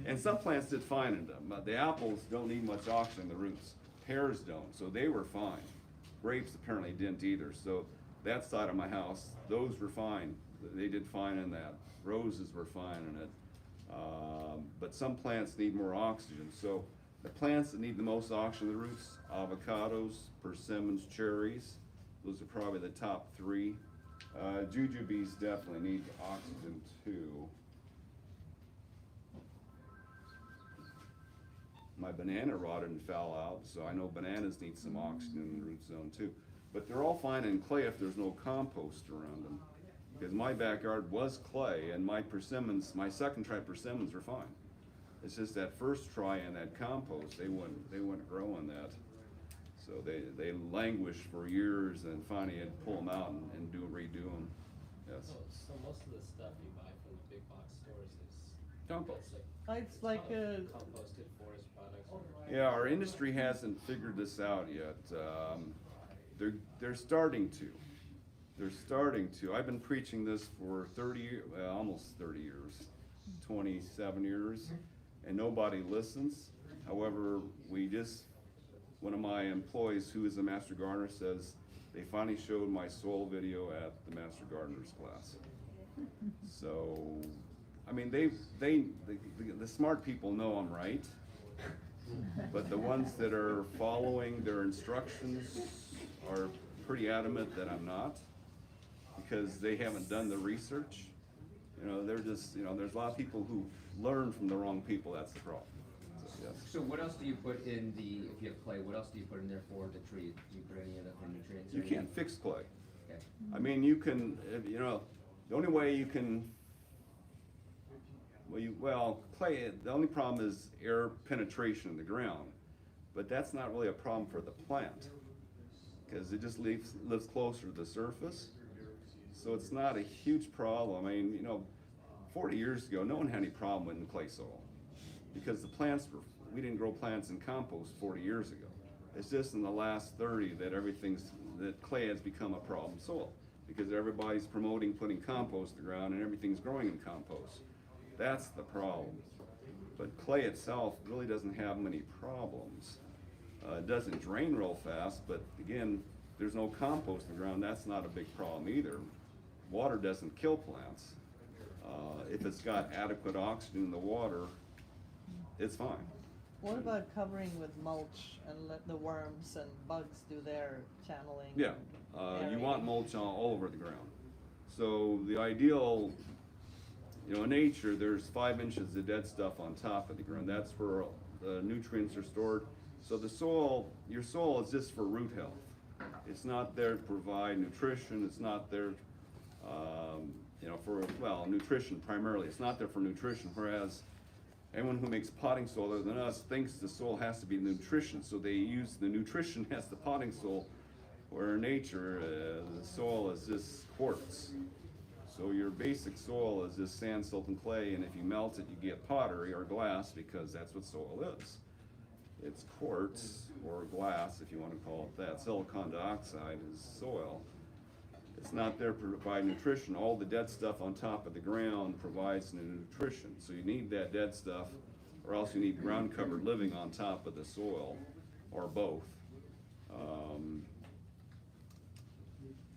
And some plants did fine in them. The apples don't need much oxygen in the roots. Pears don't, so they were fine. Grapes apparently didn't either, so that side of my house, those were fine. They did fine in that. Roses were fine in it. But some plants need more oxygen. So the plants that need the most oxygen in the roots, avocados, persimmons, cherries, those are probably the top 3. Jujubes definitely need oxygen too. My banana rotted and fell out, so I know bananas need some oxygen in the root zone too. But they're all fine in clay if there's no compost around them. Because my backyard was clay, and my persimmons, my second try persimmons were fine. It's just that first try in that compost, they wouldn't grow in that. So they languished for years, and finally you had to pull them out and redo them. Yes. So most of the stuff you buy from the big box stores is Compost. It's like composted forest products. Yeah, our industry hasn't figured this out yet. They're starting to. They're starting to. I've been preaching this for 30 years, almost 30 years, 27 years, and nobody listens. However, one of my employees who is a Master Gardener says they finally showed my soil video at the Master Gardener's class. So, I mean, the smart people know I'm right, but the ones that are following their instructions are pretty adamant that I'm not, because they haven't done the research. You know, they're just, you know, there's a lot of people who learn from the wrong people. That's the problem. So, yes. So what else do you put in if you have clay, what else do you put in there for the tree? Do you put any other nutrients? You can't fix clay. Okay. I mean, you can, you know, the only way you can, clay, the only problem is air penetration in the ground, but that's not really a problem for the plant, because it just lives closer to the surface. So it's not a huge problem. I mean, you know, 40 years ago, no one had any problem with clay soil, because we didn't grow plants in compost 40 years ago. It's just in the last 30 that clay has become a problem soil, because everybody's promoting putting compost in the ground and everything's growing in compost. That's the problem. But clay itself really doesn't have many problems. It doesn't drain real fast, but again, there's no compost in the ground, that's not a big problem either. Water doesn't kill plants. If it's got adequate oxygen in the water, it's fine. What about covering with mulch and let the worms and bugs do their channeling? Yeah, you want mulch all over the ground. So the ideal, in nature, there's 5 inches of dead stuff on top of the ground. That's where the nutrients are stored. So the soil, your soil is just for root health. It's not there to provide nutrition. It's not there, for nutrition primarily. It's not there for nutrition. Whereas anyone who makes potting soil other than us thinks the soil has to be nutrition. So they use the nutrition as the potting soil. Where in nature, the soil is just quartz. So your basic soil is just sand, silt, and clay, and if you melt it, you get pottery or glass, because that's what soil is. It's quartz or glass, if you want to call it that. Silicon dioxide is soil. It's not there to provide nutrition. All the dead stuff on top of the ground provides nutrition. So you need that dead stuff, or else you need ground covered living on top of the soil, or both.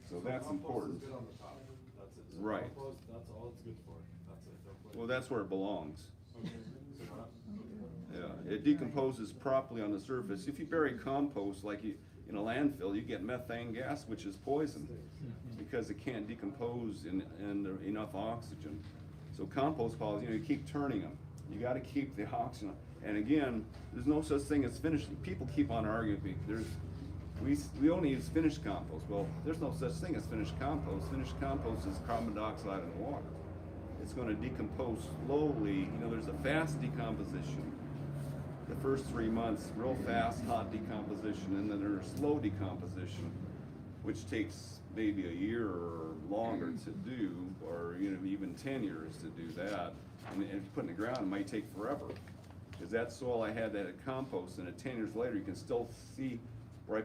So that's important. Compost is good on the top. That's it. So Right. Compost, that's all it's good for. That's it. Don't put Well, that's where it belongs. Okay. So we're not- Yeah, it decomposes properly on the surface. If you bury compost like in a landfill, you get methane gas, which is poison, because it can't decompose in enough oxygen. So compost piles, you keep turning them. You got to keep the oxygen. And again, there's no such thing as finished. People keep on arguing. We only use finished compost. Well, there's no such thing as finished compost. Finished compost is carbon dioxide in the water. It's going to decompose slowly. There's a fast decomposition. The first 3 months, real fast, hot decomposition, and then there's slow decomposition, which takes maybe a year or longer to do, or even 10 years to do that. And if you put it in the ground, it might take forever. Because that soil I had that had compost, and 10 years later, you can still see where I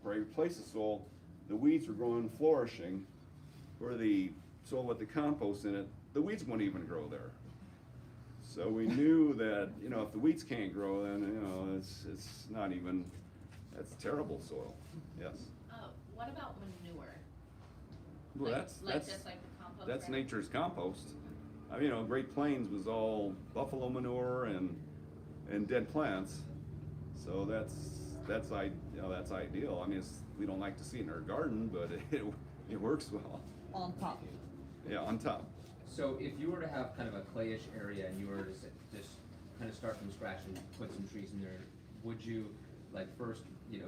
replaced the soil, the weeds were growing, flourishing. Where the soil with the compost in it, the weeds won't even grow there. So we knew that, if the weeds can't grow, then, it's not even, that's terrible soil, yes. What about manure? Well, Like- that's, like that's, just like the compost that's ground? nature's compost. Great Plains was all buffalo manure and dead plants. So that's ideal. We don't like to see it in our garden, but it works well. On top. Yeah, on top. So if you were to have kind of a clayish area and you were to just kind of start from scratch and put some trees in there, would you first,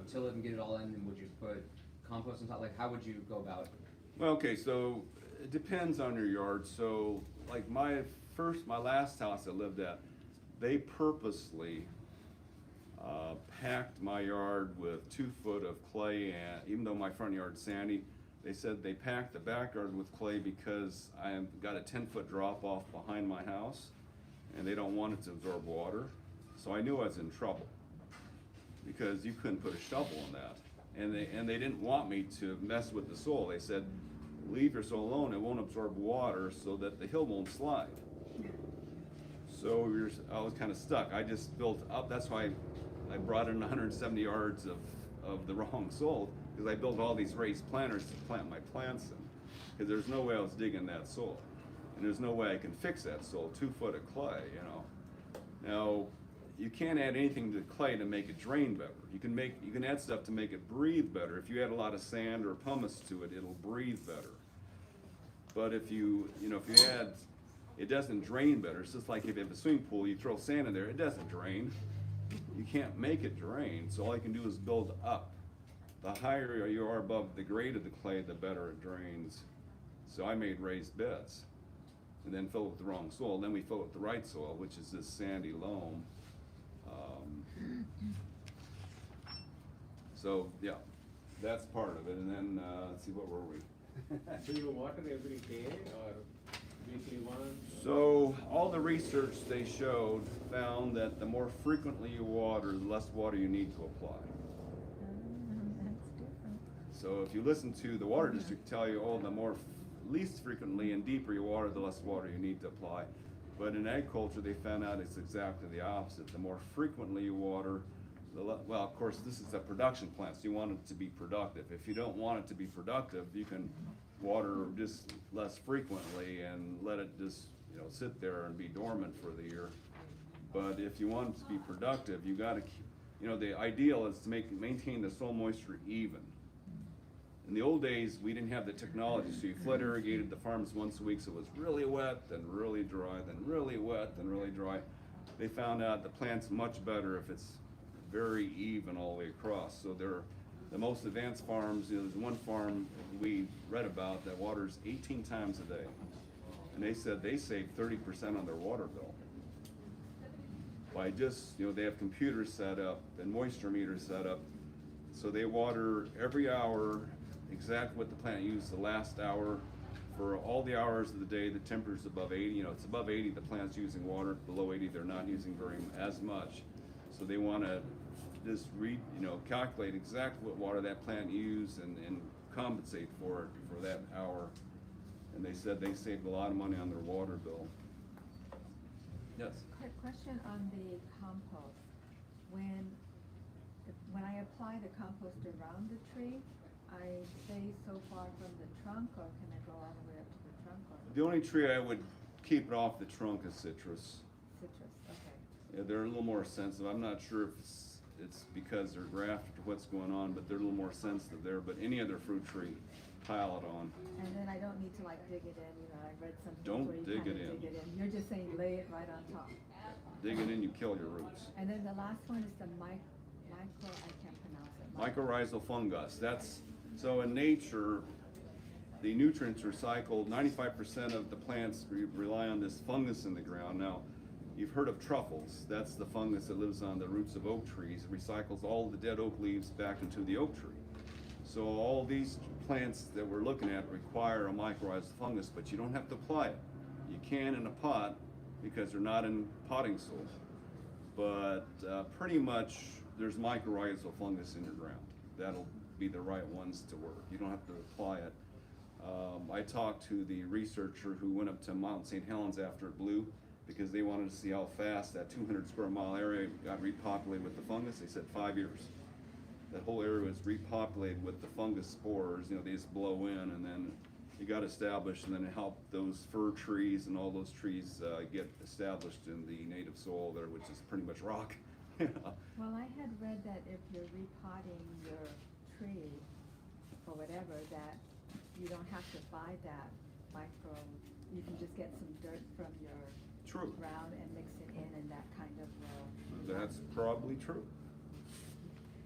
till it and get it all in, and would you put compost on top? How would you go about it? Well, okay, so it depends on your yard. So like my last house I lived at, they purposely packed my yard with 2 foot of clay, and even though my front yard's sandy, they said they packed the backyard with clay because I've got a 10-foot drop off behind my house, and they don't want it to absorb water. So I knew I was in trouble, because you couldn't put a shovel in that. And they didn't want me to mess with the soil. They said, leave your soil alone, it won't absorb water so that the hill won't slide. So I was kind of stuck. I just built up, that's why I brought in 170 yards of the wrong soil, because I built all these raised planters to plant my plants in. Because there's no way I was digging that soil. And there's no way I can fix that soil, 2 foot of clay, Now, you can't add anything to clay to make it drain better. You can add stuff to make it breathe better. If you add a lot of sand or pumice to it, it'll breathe better. But if you add, it doesn't drain better. It's just like if you have a swimming pool, you throw sand in there, it doesn't drain. You can't make it drain, so all I can do is build up. The higher you are above the grade of the clay, the better it drains. So I made raised beds, and then fill it with the wrong soil. Then we fill it with the right soil, which is this sandy loam. So yeah, that's part of it. And then let's see, what were we? So you water every day or weekly once? So all the research they showed found that the more frequently you water, the less water you need to apply. That's different. So if you listen to the water district tell you, the more least frequently and deeper you water, the less water you need to apply. But in agriculture, they found out it's exactly the opposite. The more frequently you water, well, of course, this is a production plant, so you want it to be productive. If you don't want it to be productive, you can water just less frequently and let it just, sit there and be dormant for the year. But if you want it to be productive, you gotta keep, the ideal is to maintain the soil moisture even. In the old days, we didn't have the technology, so you flood irrigated the farms once a week, so it was really wet, then really dry, then really wet, then really dry. They found out the plant's much better if it's very even all the way across. So the most advanced farms, there's one farm we read about that waters 18 times a day. And they said they saved 30% on their water bill. By just, they have computers set up and moisture meters set up. So they water every hour, exactly what the plant used the last hour. For all the hours of the day, the temperature's above 80. It's above 80, the plant's using water. Below 80, they're not using as much. So they want to just calculate exactly what water that plant used and compensate for it for that hour. And they said they saved a lot of money on their water bill. Yes? Quick question on the compost. When I apply the compost around the tree, I stay so far from the trunk, or can I go all the way up to the trunk? Or The only tree I would keep it off the trunk is citrus. citrus? Okay. Yeah, they're a little more sensitive. I'm not sure if it's because they're grafted or what's going on, but they're a little more sensitive there. But any other fruit tree, pile it on. And then I don't need to dig it in. I read something Don't where you dig kinda it in. dig it in. You're just saying lay it right on top. Dig it in, you kill your roots. And then the last one is the micro. I can't pronounce it. Mycorrhizal fungus. So in nature, the nutrients are recycled. 95% of the plants rely on this fungus in the ground. Now, you've heard of truffles. That's the fungus that lives on the roots of oak trees. It recycles all the dead oak leaves back into the oak tree. So all these plants that we're looking at require a mycorrhizal fungus, but you don't have to apply it. You can in a pot because they're not in potting soil. But pretty much there's mycorrhizal fungus in your ground. That'll be the right ones to work. You don't have to apply it. I talked to the researcher who went up to Mount St. Helens after it blew because they wanted to see how fast that 200 square mile area got repopulated with the fungus. They said 5 years. That whole area was repopulated with the fungus spores. They just blow in, and then it got established, and then it helped those fir trees and all those trees get established in the native soil there, which is pretty much rock. Well, I had read that if you're repotting your tree or whatever, that you don't have to buy that you can just get some dirt from your True. ground and mix it in, and that kind of will. That's probably true.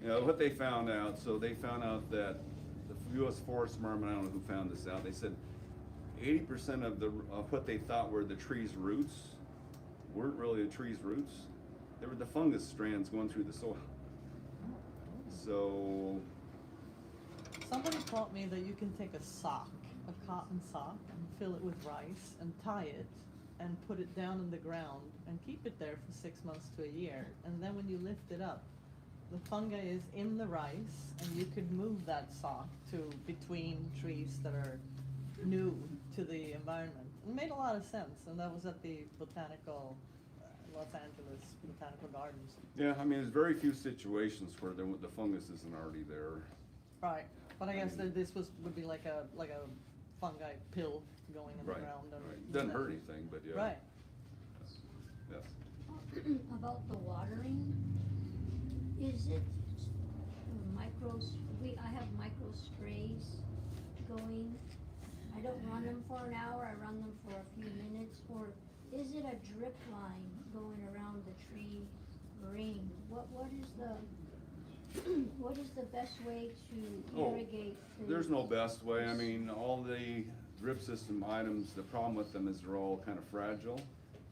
What they found out, so they found out that the U.S. Forest Department, I don't know who found this out, they said 80% of what they thought were the tree's roots weren't really the tree's roots. They were the fungus strands going through the soil. So, Somebody taught me that you can take a sock, a cotton sock, and fill it with rice and tie it and put it down in the ground and keep it there for 6 months to a year. And then when you lift it up, the fungi is in the rice, and you could move that sock to between trees that are new to the environment. It made a lot of sense, and that was at the botanical, Los Angeles Botanical Gardens. yeah, there's very few situations where the fungus isn't already there. Right, but I guess that this would be like a fungi pill going in the Right, ground. right. Doesn't hurt anything, but yeah. Right. Yes. About the watering, is it I have micro sprays going. I don't run them for an hour, I run them for a few minutes, or is it a drip line going around the tree ring? What is the best way to irrigate? There's no best way. All the drip system items, the problem with them is they're all kind of fragile.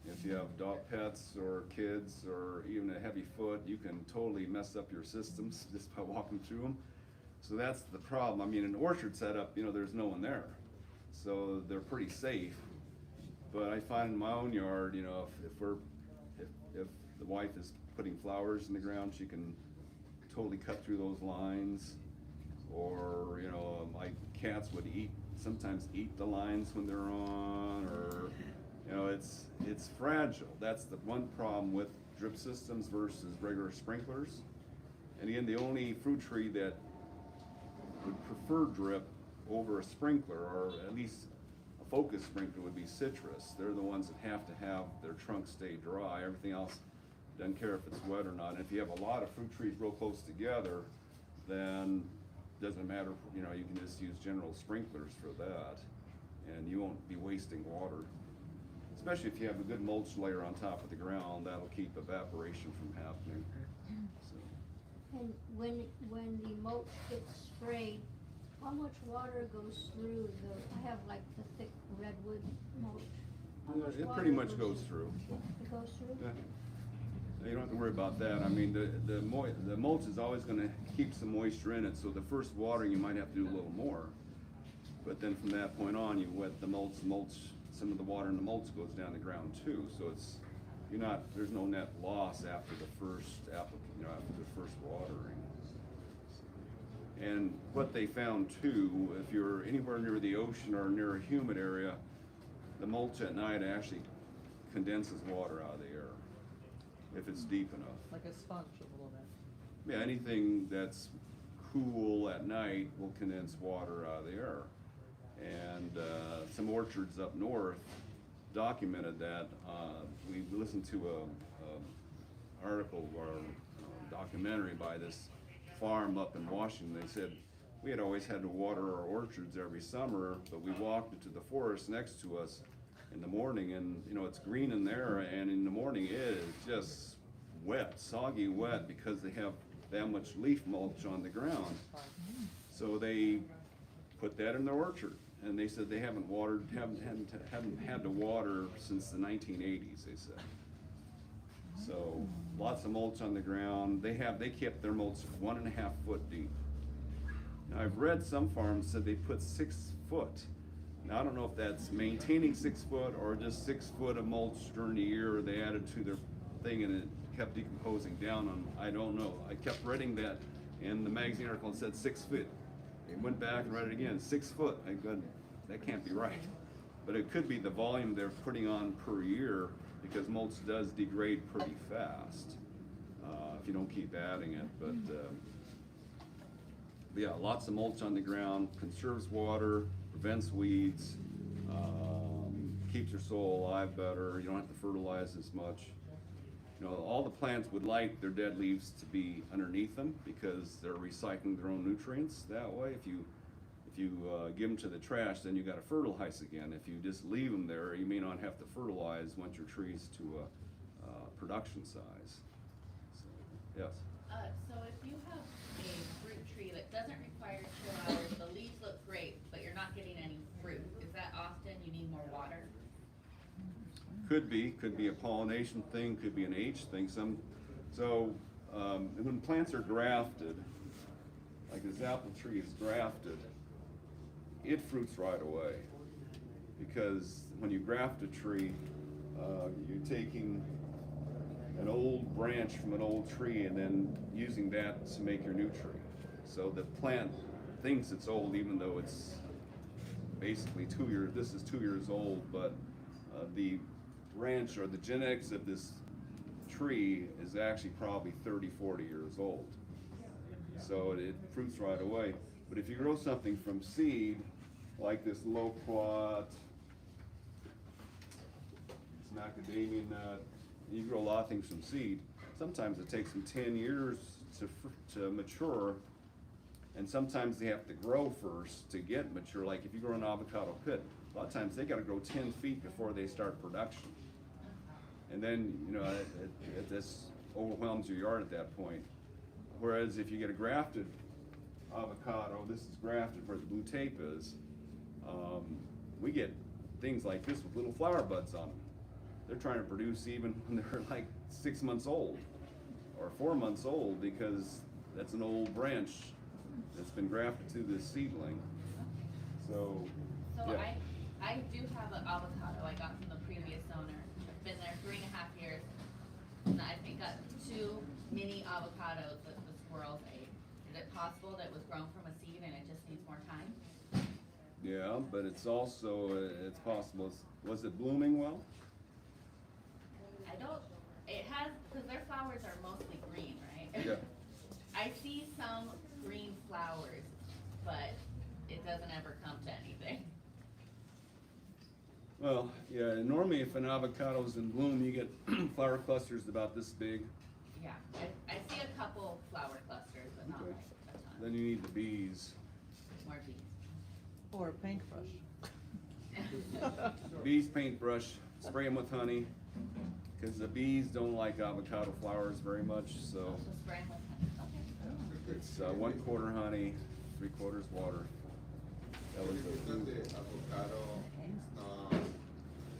If you have dog pets or kids or even a heavy foot, you can totally mess up your systems just by walking through them. So that's the problem. An orchard setup, there's no one there. So they're pretty safe. But I find in my own yard, if the wife is putting flowers in the ground, she can totally cut through those lines. Or, my cats would sometimes eat the lines when they're on, You know, it's fragile. That's the one problem with drip systems versus regular sprinklers. And again, the only fruit tree that would prefer drip over a sprinkler, or at least a focus sprinkler, would be citrus. They're the ones that have to have their trunks stay dry. Everything else doesn't care if it's wet or not. And if you have a lot of fruit trees real close together, then it doesn't matter, you know, you can just use general sprinklers for that, and you won't be wasting water. Especially if you have a good mulch layer on top of the ground, that'll keep evaporation from happening. So, And when the mulch gets sprayed, how much water goes through I have like the thick redwood mulch. How much it water pretty much goes through. It goes through? Yeah. You don't have to worry about that. I mean, the mulch is always gonna keep some moisture in it, so the first watering you might have to do a little more. But then from that point on, you wet the mulch, some of the water in the mulch goes down the ground too, so there's no net loss after the first after the first watering. And what they found too, if you're anywhere near the ocean or near a humid area, the mulch at night actually condenses water out of the air, if it's deep enough. Like a sponge a little bit. Yeah, anything that's cool at night will condense water out of the air. And some orchards up north documented that. We listened to a article or documentary by this farm up in Washington. They said, we had always had to water our orchards every summer, but we walked into the forest next to us in the morning, and you know, it's green in there, and in the morning it is just wet, soggy wet, because they have that much leaf mulch on the ground. So they put that in their orchard, and they said they haven't had to water since the 1980s, they said. So lots of mulch on the ground. They kept their mulch 1.5 foot deep. Now I've read some farms said they put 6 foot. Now I don't know if that's maintaining 6 foot or just 6 foot of mulch during the year they added to their thing and it kept decomposing down on, I don't know. I kept reading that in the magazine article and said 6 feet. They went back and read it again, 6 foot. I go, that can't be right. But it could be the volume they're putting on per year, because mulch does degrade pretty fast if you don't keep adding it. But yeah, lots of mulch on the ground, conserves water, prevents weeds, keeps your soil alive better. You don't have to fertilize as much. You know, all the plants would like their dead leaves to be underneath them because they're recycling their own nutrients that way. If you give them to the trash, then you got to fertilize again. If you just leave them there, you may not have to fertilize once your tree's to a production size. So, yes. So if you have a fruit tree that doesn't require 2 hours, the leaves look great, but you're not getting any fruit, is that often you need more water? Could be a pollination thing, could be an age thing. When plants are grafted, like this apple tree is grafted, it fruits right away. Because when you graft a tree, you're taking an old branch from an old tree and then using that to make your new tree. So the plant thinks it's old even though it's basically 2 years, this is 2 years old, but the branch or the genetics of this tree is actually probably 30, 40 years old. So it fruits right away. But if you grow something from seed, like this loquat, it's macadamia nut, you grow a lot of things from seed. Sometimes it takes them 10 years to mature, and sometimes they have to grow first to get mature. Like if you grow an avocado pit, a lot of times they got to grow 10 feet before they start production. And then, you know, this overwhelms your yard at that point. Whereas if you get a grafted avocado, this is grafted where the blue tape is, we get things like this with little flower buds on them. They're trying to produce even when they're like 6 months old or 4 months old, because that's an old branch that's been grafted to this seedling. So yeah. I do have an avocado I got from the previous owner. It's been there 3.5 years. And I think got 2 mini avocados that the squirrels ate. Is it possible that it was grown from a seed and it just needs more time? Yeah, but it's also, it's possible, was it blooming well? I don't, it has, cause their flowers are mostly green, right? Yeah. I see some green flowers, but it doesn't ever come to anything. Well, yeah, normally if an avocado's in bloom, you get flower clusters about this big. Yeah, I see a couple flower clusters, but not Okay. like a ton. Then you need the bees. More bees. Or a paintbrush. Bees paintbrush, spray them with honey, because the bees don't like avocado flowers very much, so So spray 'em with honey, okay. it's 1/4 honey, 3/4 water. That was Because the, the avocado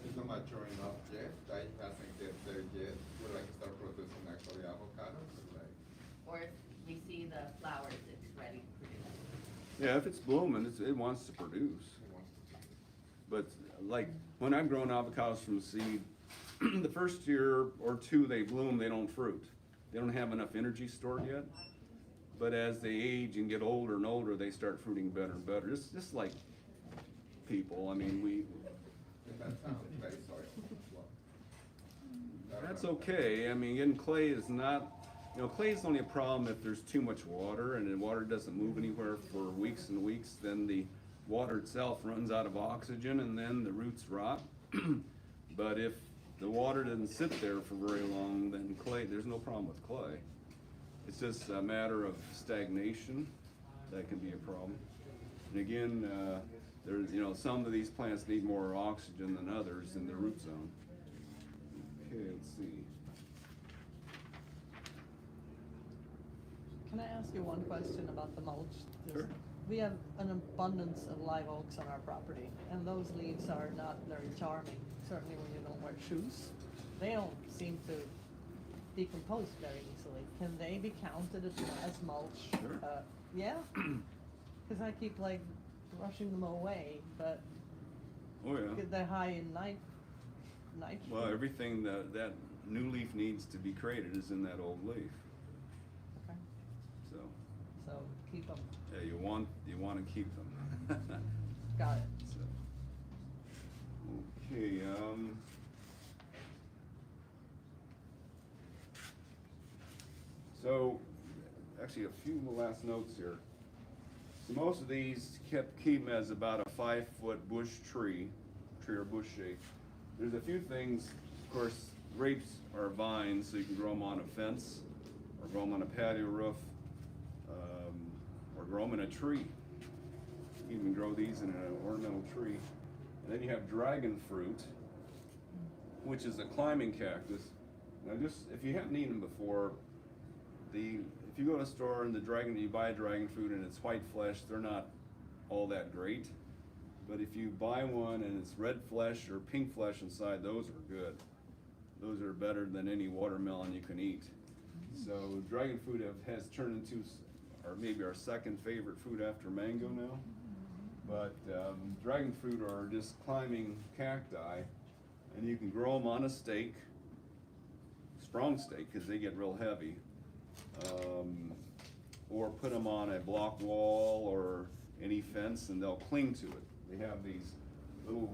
is not mature enough yet, that it hasn't get there yet, we like to start producing actually avocados, like. Or if we see the flowers, it's ready to produce. yeah, if it's blooming, it wants to produce. It wants to produce. But like, when I'm growing avocados from seed, the first year or two they bloom, they don't fruit. They don't have enough energy stored yet. But as they age and get older and older, they start fruiting better and better. Just like people, I mean, And that sounds very soil as well. that's okay. I mean, getting clay is not, clay is only a problem if there's too much water and the water doesn't move anywhere for weeks and weeks, then the water itself runs out of oxygen and then the roots rot. But if the water doesn't sit there for very long, then clay, there's no problem with clay. It's just a matter of stagnation that can be a problem. And again, there's, some of these plants need more oxygen than others in the root zone. Okay, let's see. Can I ask you one question about the mulch? Sure. We have an abundance of live oaks on our property, and those leaves are not very charming, certainly when you don't wear shoes. They don't seem to decompose very easily. Can they be counted as mulch? Sure. Yeah? Cause I keep like brushing them away, but Oh, yeah. they're high in nitrogen. Well, everything that new leaf needs to be created is in that old leaf, Okay, so, so keep them, yeah, you want to keep them. got it. So, okay, so, actually a few last notes here. So most of these keep them as about a 5-foot bush tree or bush shape. There's a few things, of course, grapes are vines, so you can grow them on a fence, or grow them on a patio roof, or grow them in a tree. You can even grow these in an ornamental tree. And then you have dragon fruit, which is a climbing cactus. Now just, if you haven't eaten them before, if you go to a store and you buy a dragon fruit and it's white flesh, they're not all that great. But if you buy one and it's red flesh or pink flesh inside, those are good. Those are better than any watermelon you can eat. So dragon fruit has turned into, or maybe our second favorite fruit after mango now. But dragon fruit are just climbing cacti, and you can grow them on a stake, strong stake, because they get real heavy. Or put them on a block wall or any fence and they'll cling to it. They have these little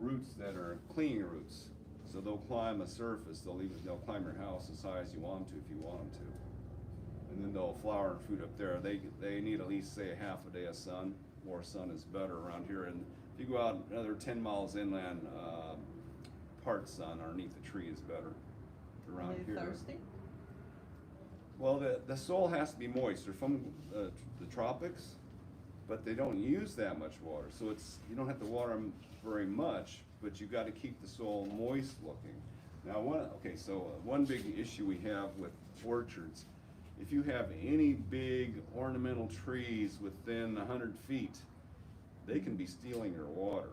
roots that are clinging roots. So they'll climb a surface, they'll climb your house as high as you want them to if you want them to. And then they'll flower and fruit up there. They need at least, say, a half a day of sun. More sun is better around here. And if you go out another 10 miles inland, part sun underneath the tree is better around Are they here. thirsty? Well, the soil has to be moist. They're from the tropics, but they don't use that much water. So you don't have to water them very much, but you've got to keep the soil moist looking. Now, one big issue we have with orchards, if you have any big ornamental trees within 100 feet, they can be stealing your water.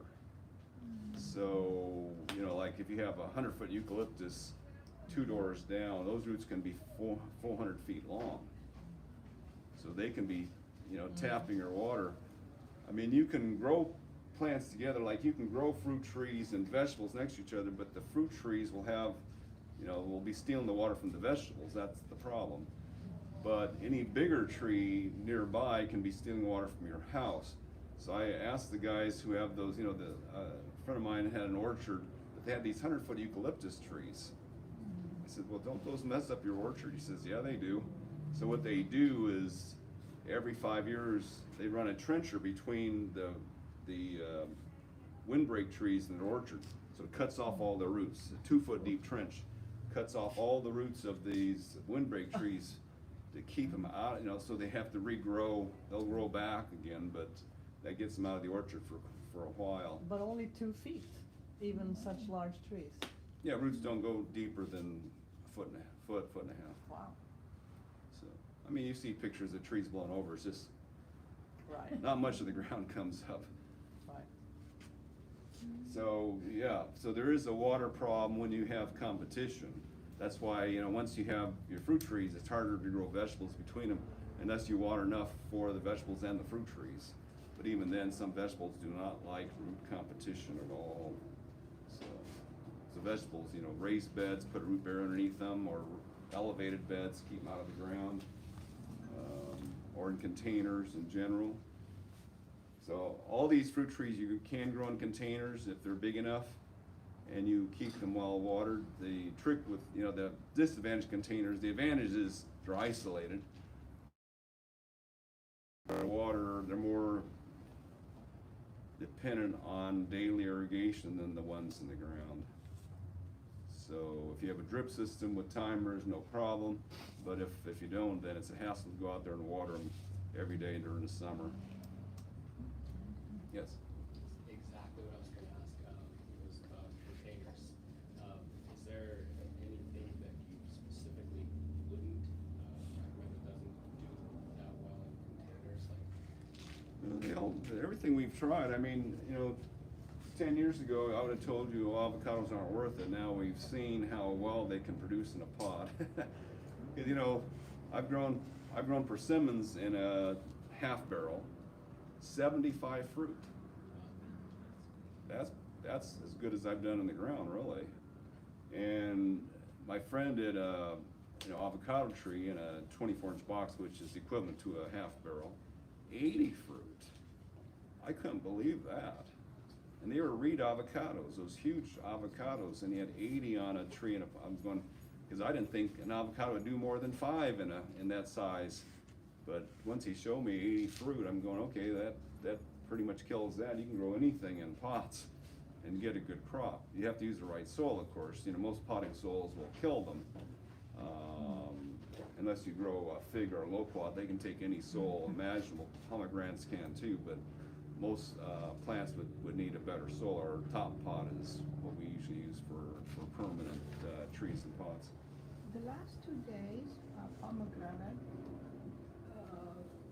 So, like if you have a 100-foot eucalyptus 2 doors down, those roots can be 400 feet long. So they can be, tapping your water. I mean, you can grow plants together, like you can grow fruit trees and vegetables next to each other, but the fruit trees will have, will be stealing the water from the vegetables. That's the problem. But any bigger tree nearby can be stealing water from your house. So I asked the guys who have those, a friend of mine had an orchard, but they had these 100-foot eucalyptus trees. I said, well, don't those mess up your orchard? He says, yeah, they do. So what they do is every 5 years, they run a trencher between the windbreak trees in the orchard. So it cuts off all the roots. A 2-foot deep trench cuts off all the roots of these windbreak trees to keep them out, so they have to regrow. They'll grow back again, but that gets them out of the orchard for a while. But only 2 feet, even such large trees. Yeah, roots don't go deeper than a foot and a half. Wow. So, I mean, you see pictures of trees blown over, it's just, Right. not much of the ground comes up. Right. So, yeah, so there is a water problem when you have competition. That's why, once you have your fruit trees, it's harder to grow vegetables between them unless you water enough for the vegetables and the fruit trees. But even then, some vegetables do not like root competition at all. So vegetables, raised beds, put a root barrier underneath them, or elevated beds, keep them out of the ground, or in containers in general. So all these fruit trees you can grow in containers if they're big enough, and you keep them well watered. The trick with, the disadvantage containers, the advantage is they're isolated. Water, they're more dependent on daily irrigation than the ones in the ground. So if you have a drip system with timers, no problem. But if you don't, then it's a hassle to go out there and water them every day during the summer. Yes? Exactly what I was going to ask. It was about containers. Is there anything that you specifically wouldn't recommend that doesn't do that well in containers? Everything we've tried, 10 years ago, I would have told you avocados aren't worth it. Now we've seen how well they can produce in a pot. I've grown persimmons in a half barrel, 75 fruit. That's as good as I've done in the ground, really. And my friend did a avocado tree in a 24-inch box, which is equivalent to a half barrel, 80 fruit. I couldn't believe that. And they were reed avocados, those huge avocados, and he had 80 on a tree. And I was going, because I didn't think an avocado would do more than 5 in that size. But once he showed me 80 fruit, I'm going, okay, that pretty much kills that. You can grow anything in pots and get a good crop. You have to use the right soil, of course. Most potting soils will kill them. Unless you grow a fig or a loquat, they can take any soil imaginable. Pomegranates can too, but most plants would need a better soil. Our top pot is what we usually use for permanent trees and pots. The last 2 days, pomegranate,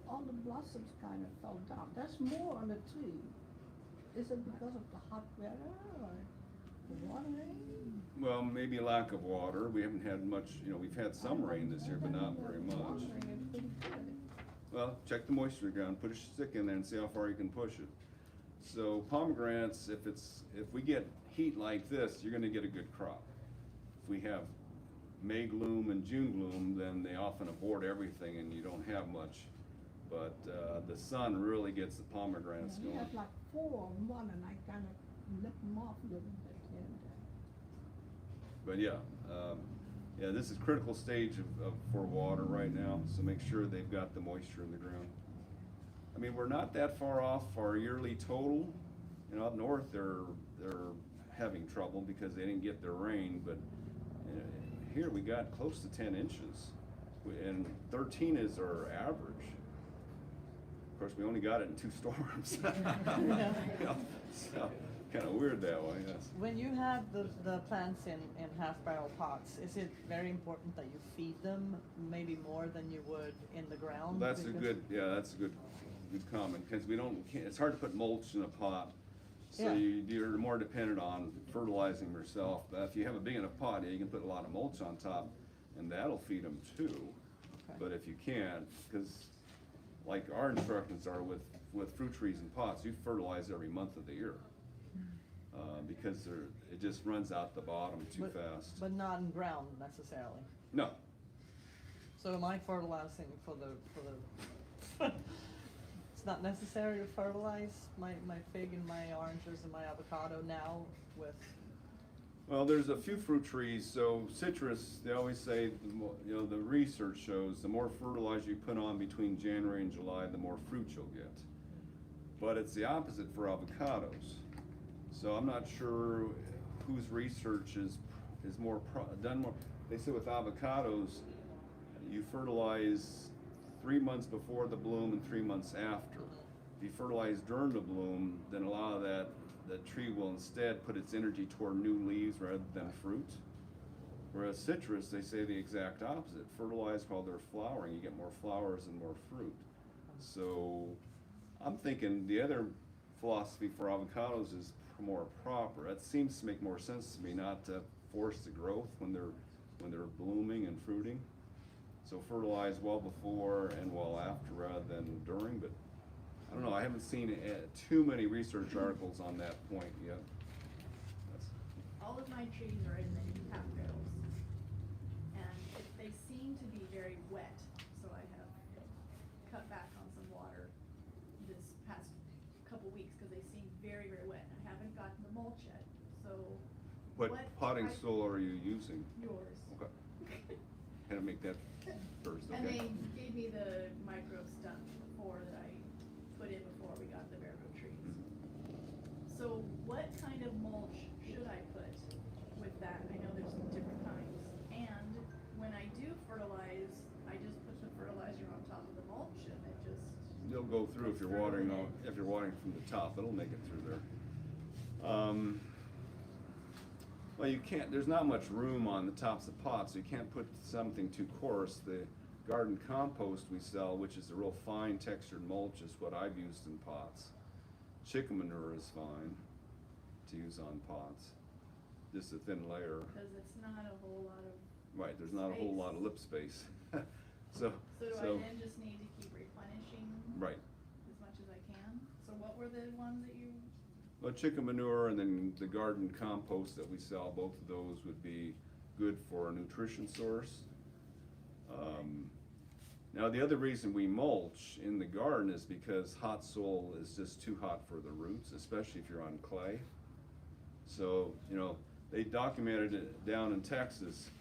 all the blossoms kind of fell down. There's more on the tree. Is it because of the hot weather or the watering? Well, maybe lack of water. We haven't had much, we've had some rain this year, but not very much. Watering is pretty good. Well, check the moisture ground, put a stick in there and see how far you can push it. So pomegranates, if we get heat like this, you're gonna get a good crop. If we have May gloom and June gloom, then they often abort everything and you don't have much. But the sun really gets the pomegranates We going. have like 4 on one, and I kind of lift them off a little bit here and there. But yeah, this is critical stage for water right now, so make sure they've got the moisture in the ground. We're not that far off our yearly total. Up north they're having trouble because they didn't get their rain, but here we got close to 10 inches, and 13 is our average. Of course, we only got it in 2 storms. So kind of weird that way, yes. When you have the plants in half barrel pots, is it very important that you feed them maybe more than you would in the ground? That's a Because- good comment, because it's hard to put mulch in a pot, so Yeah. you're more dependent on fertilizing them yourself. But if you have a big enough pot, you can put a lot of mulch on top, and that'll feed them too. Okay. But if you can't, because like our instructions are with fruit trees and pots, you fertilize every month of the year. Because it just runs out the bottom too fast. But not in ground necessarily. it's not necessary to fertilize my fig and my oranges and my avocado now with, Well, there's a few fruit trees, so citrus, they always say, the research shows the more fertilizer you put on between January and July, the more fruit you'll get. But it's the opposite for avocados. So I'm not sure whose research is more done more. They say with avocados, you fertilize 3 months before the bloom and 3 months after. If you fertilize during the bloom, then a lot of the tree will instead put its energy toward new leaves rather than fruit. Whereas citrus, they say the exact opposite. Fertilize while they're flowering, you get more flowers and more fruit. So I'm thinking the other philosophy for avocados is more proper. That seems to make more sense to me, not to force the growth when they're blooming and fruiting. So fertilize well before and well after rather than during, but I don't know, I haven't seen too many research articles on that point yet. All of my trees are in the half barrels, and they seem to be very wet, so I have cut back on some water this past couple weeks, because they seem very, very wet. I haven't gotten the mulch yet, so. What potting soil are you using? Yours. Okay. Had to make that first, okay. And they gave me the micro stump before that I put in before we got the bare root trees. So what kind of mulch should I put with that? I know there's different kinds. And when I do fertilize, I just put the fertilizer on top of the mulch and it just. It'll go through if you're watering from the top, it'll make it through there. Well, you can't, there's not much room on the tops of pots, so you can't put something too coarse. The garden compost we sell, which is a real fine textured mulch, is what I've used in pots. Chicken manure is fine to use on pots, just a thin layer. Because it's not a whole lot of. Right, there's not a whole lot of lip space. So do I then just need to keep replenishing? Right. As much as I can? So what were the ones that you? Well, chicken manure and then the garden compost that we sell, both of those would be good for a nutrition source. Now the other reason we mulch in the garden is because hot soil is just too hot for the roots, especially if you're on clay. So, they documented it down in Texas.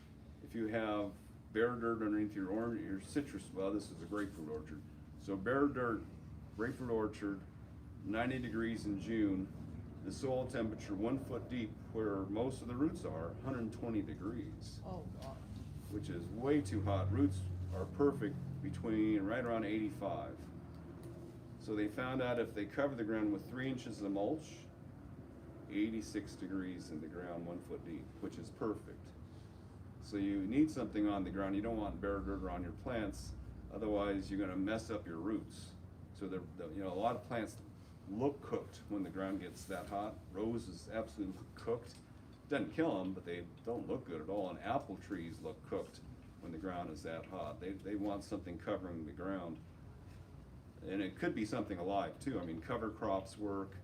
If you have bare dirt underneath your citrus, well, this is a grapefruit orchard. So bare dirt, grapefruit orchard, 90 degrees in June, the soil temperature 1 foot deep where most of the roots are, 120 degrees. oh God. Which is way too hot. Roots are perfect between right around 85. So they found out if they cover the ground with 3 inches of mulch, 86 degrees in the ground 1 foot deep, which is perfect. So you need something on the ground. You don't want bare dirt around your plants, otherwise you're gonna mess up your roots. So a lot of plants look cooked when the ground gets that hot. Roses absolutely cooked. Doesn't kill them, but they don't look good at all. And apple trees look cooked when the ground is that hot. They want something covering the ground. And it could be something alive too. I mean, cover crops work,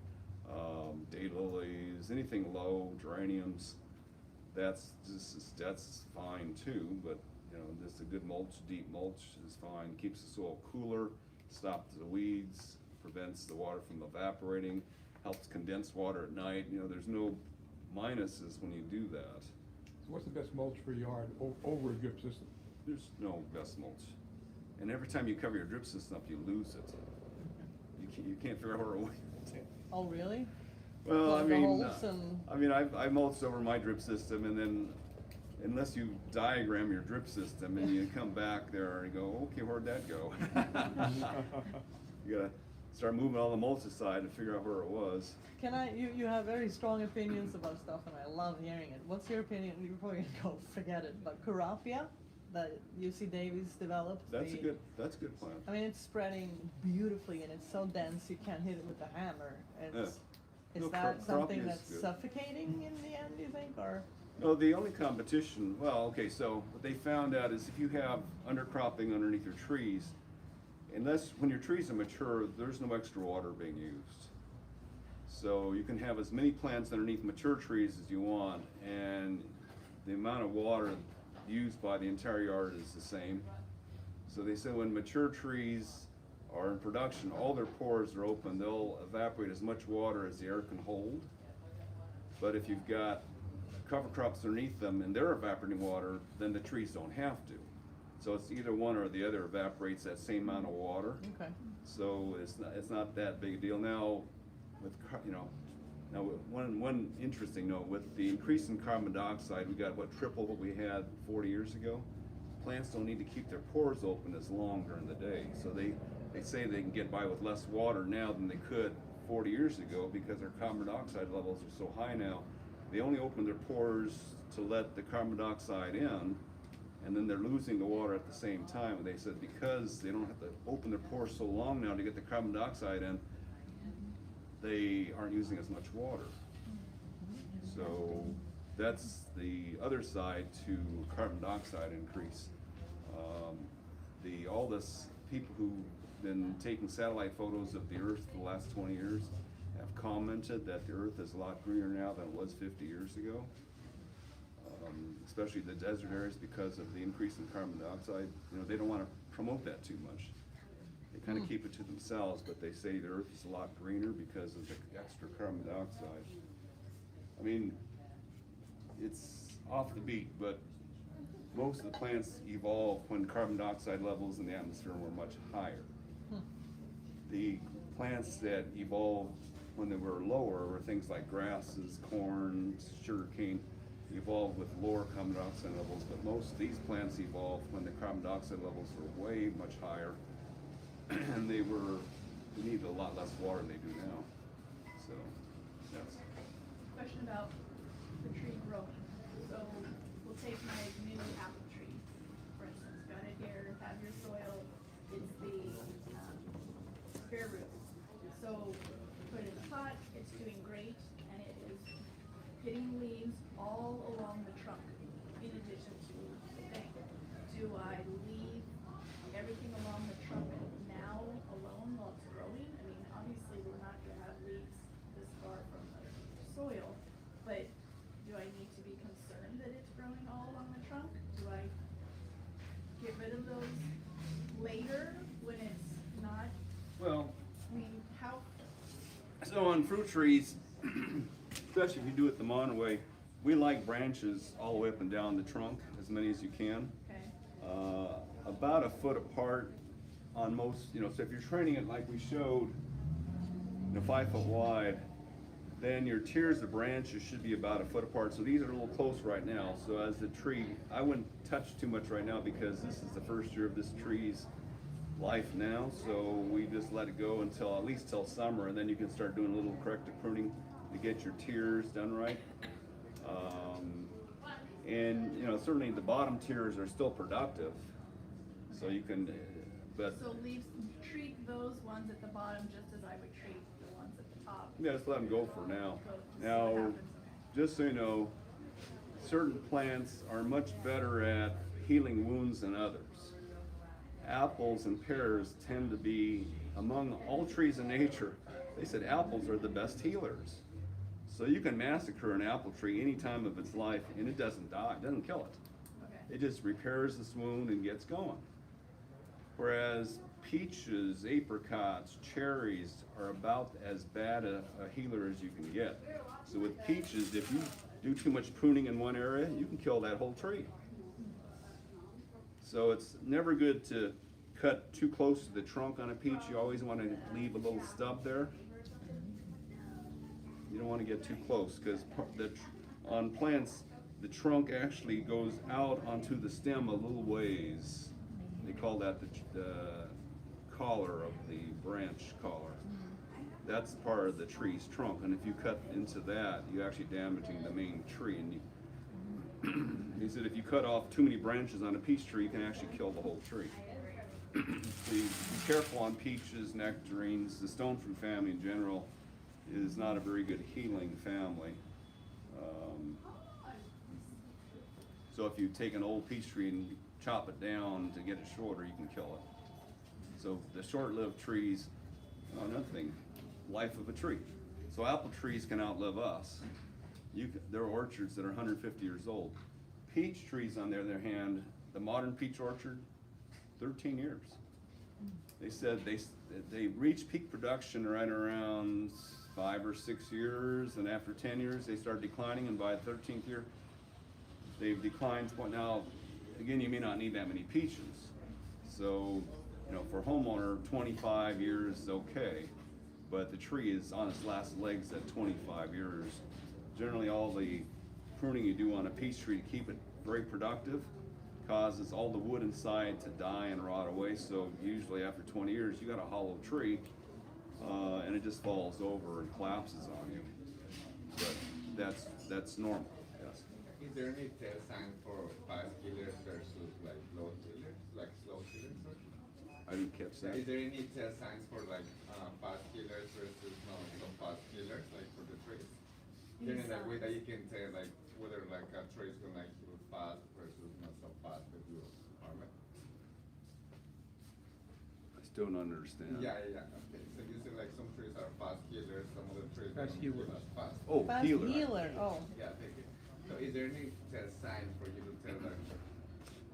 daylilies, anything low, geraniums. That's fine too, but just a good mulch, deep mulch is fine. Keeps the soil cooler, stops the weeds, prevents the water from evaporating, helps condense water at night. There's no minuses when you do that. So what's the best mulch for your yard over a drip system? There's no best mulch. And every time you cover your drip system up, you lose it. You can't figure out where it went. Oh, really? Well, Plug the holes and- I mulched over my drip system, and then unless you diagram your drip system and you come back there and go, okay, where'd that go? You gotta start moving all the mulch aside and figure out where it was. You have very strong opinions about stuff, and I love hearing it. What's your opinion? You're probably gonna go forget it, but Curapia, that UC Davies developed. That's a good plant. I mean, it's spreading beautifully, and it's so dense you can't hit it with a hammer. Is that something that's good. Suffocating in the end, do you think, or? No, the only competition, so what they found out is if you have undercropping underneath your trees, when your trees are mature, there's no extra water being used. So you can have as many plants underneath mature trees as you want, and the amount of water used by the entire yard is the same. So they said when mature trees are in production, all their pores are open, they'll evaporate as much water as the air can hold. But if you've got cover crops underneath them and they're evaporating water, then the trees don't have to. So it's either one or the other evaporates that same amount of water. Okay. So it's not that big a deal. Now, one interesting note, with the increase in carbon dioxide, we got triple what we had 40 years ago. Plants don't need to keep their pores open as long during the day. So they say they can get by with less water now than they could 40 years ago because their carbon dioxide levels are so high now. They only open their pores to let the carbon dioxide in, and then they're losing the water at the same time. And they said because they don't have to open their pores so long now to get the carbon dioxide in, they aren't using as much water. So that's the other side to carbon dioxide increase. All this people who've been taking satellite photos of the Earth for the last 20 years have commented that the Earth is a lot greener now than it was 50 years ago. Especially the desert areas because of the increase in carbon dioxide. They don't want to promote that too much. They kind of keep it to themselves, but they say the Earth is a lot greener because of the extra carbon dioxide. I mean, it's off the beat, but most of the plants evolved when carbon dioxide levels in the atmosphere were much higher. The plants that evolved when they were lower were things like grasses, corn, sugarcane, evolved with lower carbon dioxide levels, but most of these plants evolved when the carbon dioxide levels were way much higher, and they needed a lot less water than they do now. So, that's. Question about the tree growing. So we'll take my new apple tree, for instance, got it here, have your soil, it's the bare root. So put it in a pot, it's doing great, and it is hitting leaves all along the trunk, in addition to the thing. Do I leave everything along the trunk now alone while it's growing? I mean, obviously we're not gonna have leaves this far from the soil, but do I need to be concerned that it's growing all along the trunk? Do I get rid of those later when it's not? Well, I mean, how? so on fruit trees, especially if you do it the modern way, we like branches all the way up and down the trunk, as many as you can. Okay. About a foot apart on most, so if you're training it like we showed, 5 foot wide, then your tiers of branches should be about a foot apart. So these are a little close right now. So as the tree, I wouldn't touch too much right now because this is the first year of this tree's life now. So we just let it go until at least till summer, and then you can start doing a little corrective pruning to get your tiers done right. And certainly the bottom tiers are still productive. So you can, but So treat those ones at the bottom just as I would treat the ones at the top. yeah, just let them go for now. Go, see what Now, happens, okay. just so you know, certain plants are much better at healing wounds than others. Apples and pears tend to be, among all trees in nature, they said apples are the best healers. So you can massacre an apple tree any time of its life and it doesn't die, it doesn't kill it. Okay. It just repairs this wound and gets going. Whereas peaches, apricots, cherries are about as bad a healer as you can get. So with peaches, if you do too much pruning in one area, you can kill that whole tree. So it's never good to cut too close to the trunk on a peach. You always want to leave a little stub there. You don't want to get too close because on plants, the trunk actually goes out onto the stem a little ways. They call that the collar of the branch collar. That's part of the tree's trunk, and if you cut into that, you're actually damaging the main tree. And he said if you cut off too many branches on a peach tree, you can actually kill the whole tree. So you be careful on peaches, nectarines. The stone fruit family in general is not a very good healing family. So if you take an old peach tree and chop it down to get it shorter, you can kill it. So the short-lived trees, another thing, life of a tree. So apple trees can outlive us. There are orchards that are 150 years old. Peach trees, on the other hand, the modern peach orchard, 13 years. they said they reach peak production right around 5 or 6 years, and after 10 years, they start declining, and by the 13th year, they've declined. Now, again, you may not need that many peaches. So, you know, for a homeowner, 25 years is okay, but the tree is on its last legs at 25 years. Generally, all the pruning you do on a peach tree to keep it very productive causes all the wood inside to die and rot away. So usually after 20 years, you got a hollow tree, and it just falls over and collapses on you. But that's normal. Yes. Is there any tell sign for fast killers versus like slow killers, like slow killers? I didn't catch that. Is there any tell signs for like fast killers versus no fast killers, like for the trees? Is there any like way that you can tell like whether like a tree is gonna heal fast versus not so fast if you harm it? I still don't understand. Yeah. Okay. So you say like some trees are fast killers, some other trees Fast don't kill healers. as fast. Oh, Fast healer. healer, oh. Yeah, thank you. So is there any tell sign for you to tell that?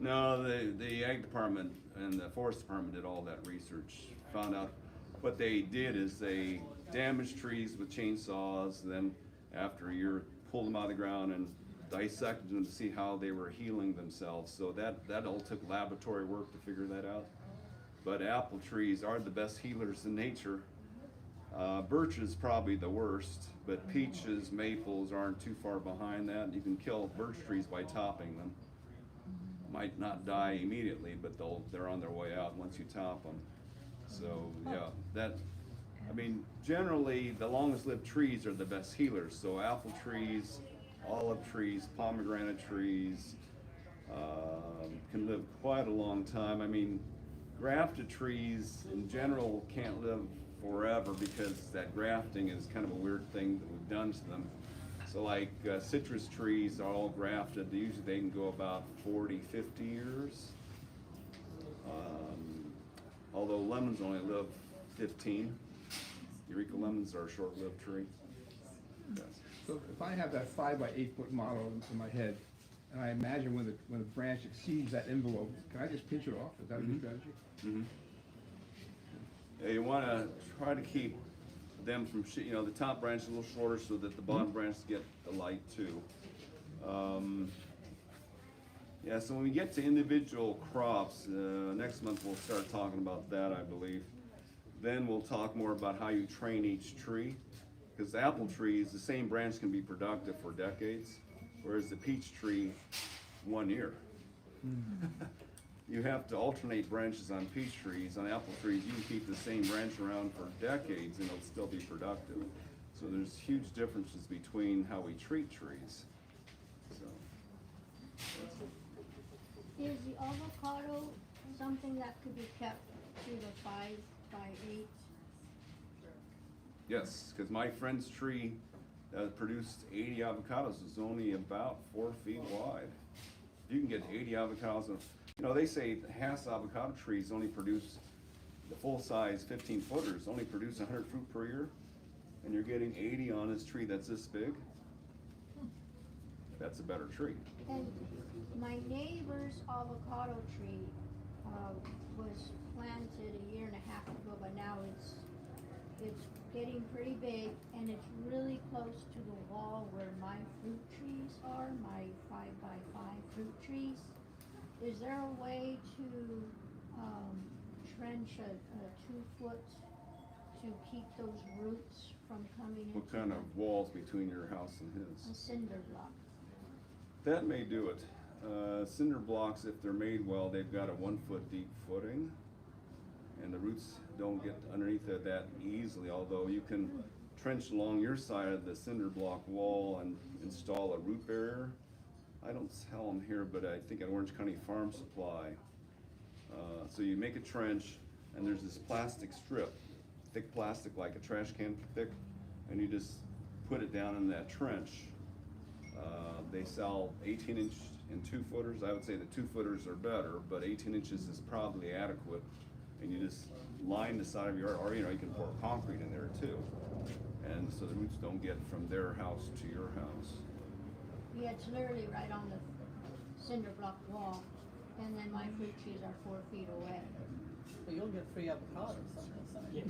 No, the ag department and the forest department did all that research. Found out what they did is they damaged trees with chainsaws. Then after a year, pulled them out of the ground and dissected them to see how they were healing themselves. So that all took laboratory work to figure that out. But apple trees are the best healers in nature. Birch is probably the worst, but peaches, maples aren't too far behind that. You can kill birch trees by topping them. Might not die immediately, but they're on their way out once you top them. So yeah, I mean, generally the longest lived trees are the best healers. So apple trees, olive trees, pomegranate trees can live quite a long time. I mean, grafted trees in general can't live forever because that grafting is kind of a weird thing that we've done to them. So like citrus trees are all grafted. Usually they can go about 40, 50 years. Although lemons only live 15. Eureka lemons are a short-lived tree. Yes. So if I have that 5 by 8 foot model in my head, and I imagine when the branch exceeds that envelope, can I just pinch it off? Is that a good strategy? Mm-hmm. Yeah, you want to try to keep them from, the top branch is a little shorter so that the bottom branches get the light too. Yeah, so when we get to individual crops, next month we'll start talking about that, I believe. Then we'll talk more about how you train each tree. Because apple trees, the same branch can be productive for decades, whereas the peach tree, 1 year. You have to alternate branches on peach trees. On apple trees, you can keep the same branch around for decades and it'll still be productive. So there's huge differences between how we treat trees. So, Is the avocado something that could be kept to the 5 by 8? yes, because my friend's tree that produced 80 avocados is only about 4 feet wide. If you can get 80 avocados, they say Hass avocado trees only produce, the full-size 15-footers only produce 100 fruit per year, and you're getting 80 on this tree that's this big. That's a better tree. And my neighbor's avocado tree was planted a year and a half ago, but now it's getting pretty big, and it's really close to the wall where my fruit trees are, my 5 by 5 fruit trees. Is there a way to trench a 2-foot to keep those roots from coming into What kind of walls between your house and a his? cinder block? That may do it. Cinder blocks, if they're made well, they've got a 1-foot deep footing, and the roots don't get underneath it that easily, although you can trench along your side of the cinder block wall and install a root barrier. I don't sell them here, but I think at Orange County Farm Supply. So you make a trench, and there's this plastic strip, thick plastic like a trash can thick, and you just put it down in that trench. They sell 18-inch and 2-footers. I would say the 2-footers are better, but 18 inches is probably adequate. And you just line the side of your, or you can pour concrete in there too. And so the roots don't get from their house to your house. Yeah, it's literally right on the cinder block wall, and then my fruit trees are 4 feet away. But you'll get free avocados something, so. Yeah.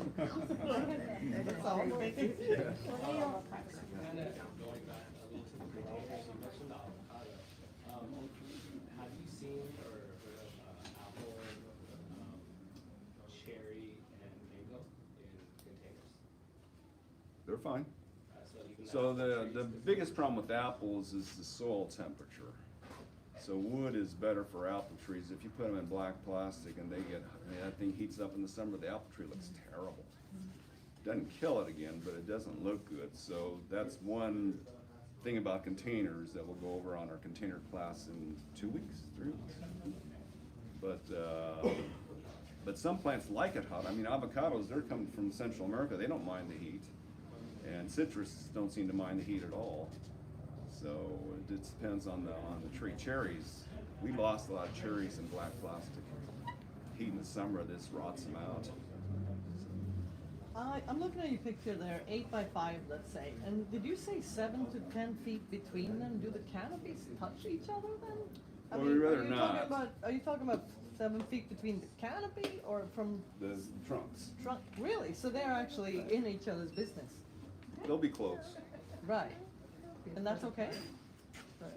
That's all I'm thinking. Kinda going back a little to the containers, you mentioned the avocado. Have you seen or heard of apple, cherry, and mango in containers? They're fine. So even So apple the trees, biggest problem with apples is the soil temperature. So wood is better for apple trees. If you put them in black plastic and that thing heats up in the summer, the apple tree looks terrible. Doesn't kill it again, but it doesn't look good. So that's one thing about containers that we'll go over on our container class in 2 weeks, 3 weeks. But some plants like it hot. I mean, avocados, they're coming from Central America. They don't mind the heat. And citrus don't seem to mind the heat at all. So it just depends on the tree. Cherries, we lost a lot of cherries in black plastic. Heat in the summer, this rots them out. I'm looking at your picture there, 8 by 5, let's say. And did you say 7 to 10 feet between them? Do the canopies touch each other then? I Well, mean, we'd rather are you not. talking about, are you talking about 7 feet between the canopy or from The trunks, trunk? Really? So they're actually in each other's business? they'll be close. Right. And that's okay? Right.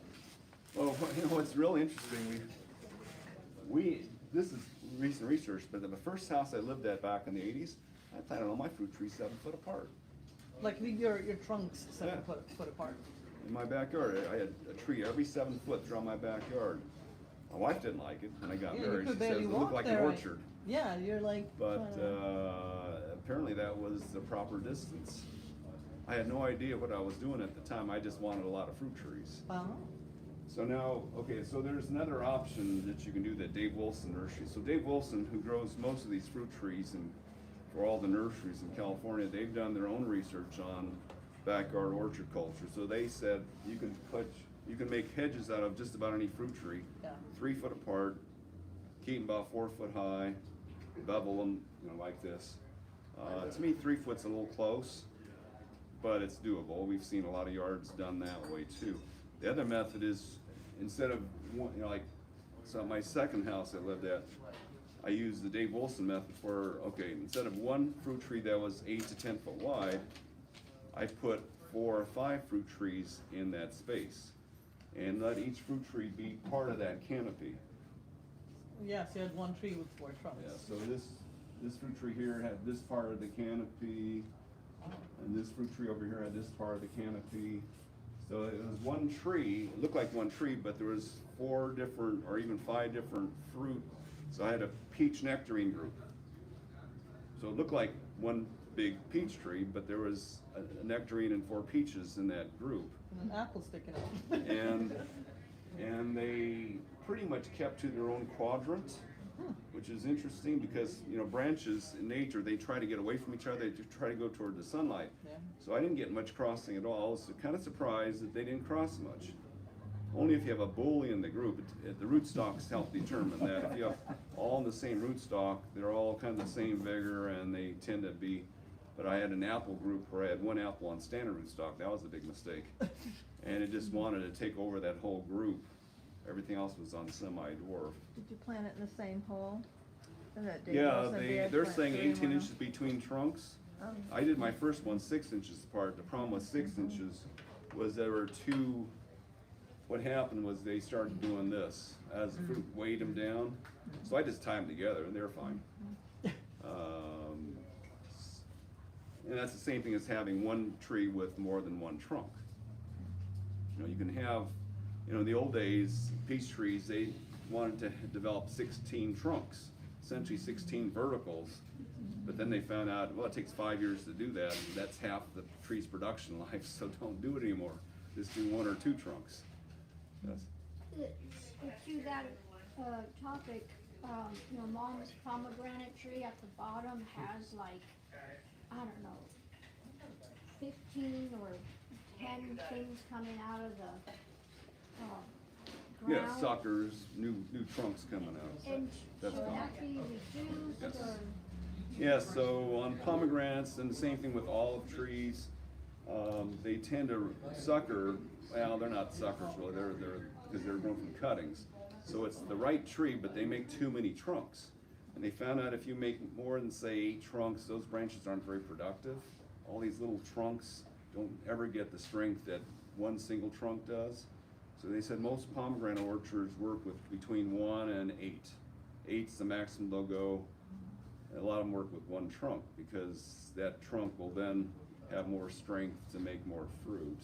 Well, you know what's really interesting, this is recent research, but the first house I lived at back in the 80s, I planted all my fruit trees 7 foot apart. Like your trunks 7 Yeah. foot apart? In my backyard, I had a tree every 7 foot throughout my backyard. My wife didn't like it when I got Yeah, you married. could She says barely it walk looked like an there, right? orchard. Yeah, you're like. But trying apparently that was the proper distance. I had no idea what I was doing at the time. I just wanted a lot of fruit trees. So now, okay, so there's another option that you can do, that Dave Wilson Nursery. So Dave Wilson, who grows most of these fruit trees and for all the nurseries in California, they've done their own research on backyard orchard culture. So they said you can make hedges out of just about any fruit tree, Yeah. 3 foot apart, keep them about 4 foot high, bevel them, like this. To me, 3 foot's a little close, but it's doable. We've seen a lot of yards done that way too. The other method is, instead of so my second house I lived at, I used the Dave Wilson method for, okay, instead of one fruit tree that was 8 to 10 foot wide, I put 4 or 5 fruit trees in that space and let each fruit tree be part of that canopy. Yes, you had one tree with 4 trunks. Yeah, so this fruit tree here had this part of the canopy, and this fruit tree over here had this part of the canopy. So it was one tree, it looked like one tree, but there was 4 different, or even 5 different fruit. So I had a peach nectarine group. So it looked like one big peach tree, but there was a nectarine and 4 peaches in that group. And an apple sticking out. And they pretty much kept to their own quadrant, which is interesting because, branches in nature, they try to get away from each other, they try to go toward the sunlight. Yeah. So I didn't get much crossing at all. I was kind of surprised that they didn't cross much. Only if you have a bully in the group. The rootstocks help determine that. If you have all in the same rootstock, they're all kind of the same vigor and they tend to be, but I had an apple group where I had 1 apple on standard rootstock. That was a big mistake. And it just wanted to take over that whole group. Everything else was on semi-dwarf. Did you plant it in the same hole? Yeah, they're saying 18 inches between trunks. I did my first one 6 inches apart. The problem with 6 inches was there were 2, what happened was they started doing this as the fruit weighed them down. So I just tied them together and they're fine. And that's the same thing as having one tree with more than one trunk. You can have, in the old days, peach trees, they wanted to develop 16 trunks, essentially 16 verticals. But then they found out, well, it takes 5 years to do that, and that's half the tree's production life, so don't do it anymore. Just do 1 or 2 trunks. Yes. To that topic, Mom's pomegranate tree at the bottom has I don't know, 15 or 10 things coming out of the ground. Yeah, suckers, new trunks coming out. And That's should common. that be reduced Yes. or? Yeah, so on pomegranates, and the same thing with olive trees, they tend to sucker. Well, they're not suckers really. They're because they're grown from cuttings. So it's the right tree, but they make too many trunks. And they found out if you make more than, say, 8 trunks, those branches aren't very productive. All these little trunks don't ever get the strength that one single trunk does. So they said most pomegranate orchards work with between 1 and 8. 8's the maximum they'll go. A lot of them work with 1 trunk because that trunk will then have more strength to make more fruit.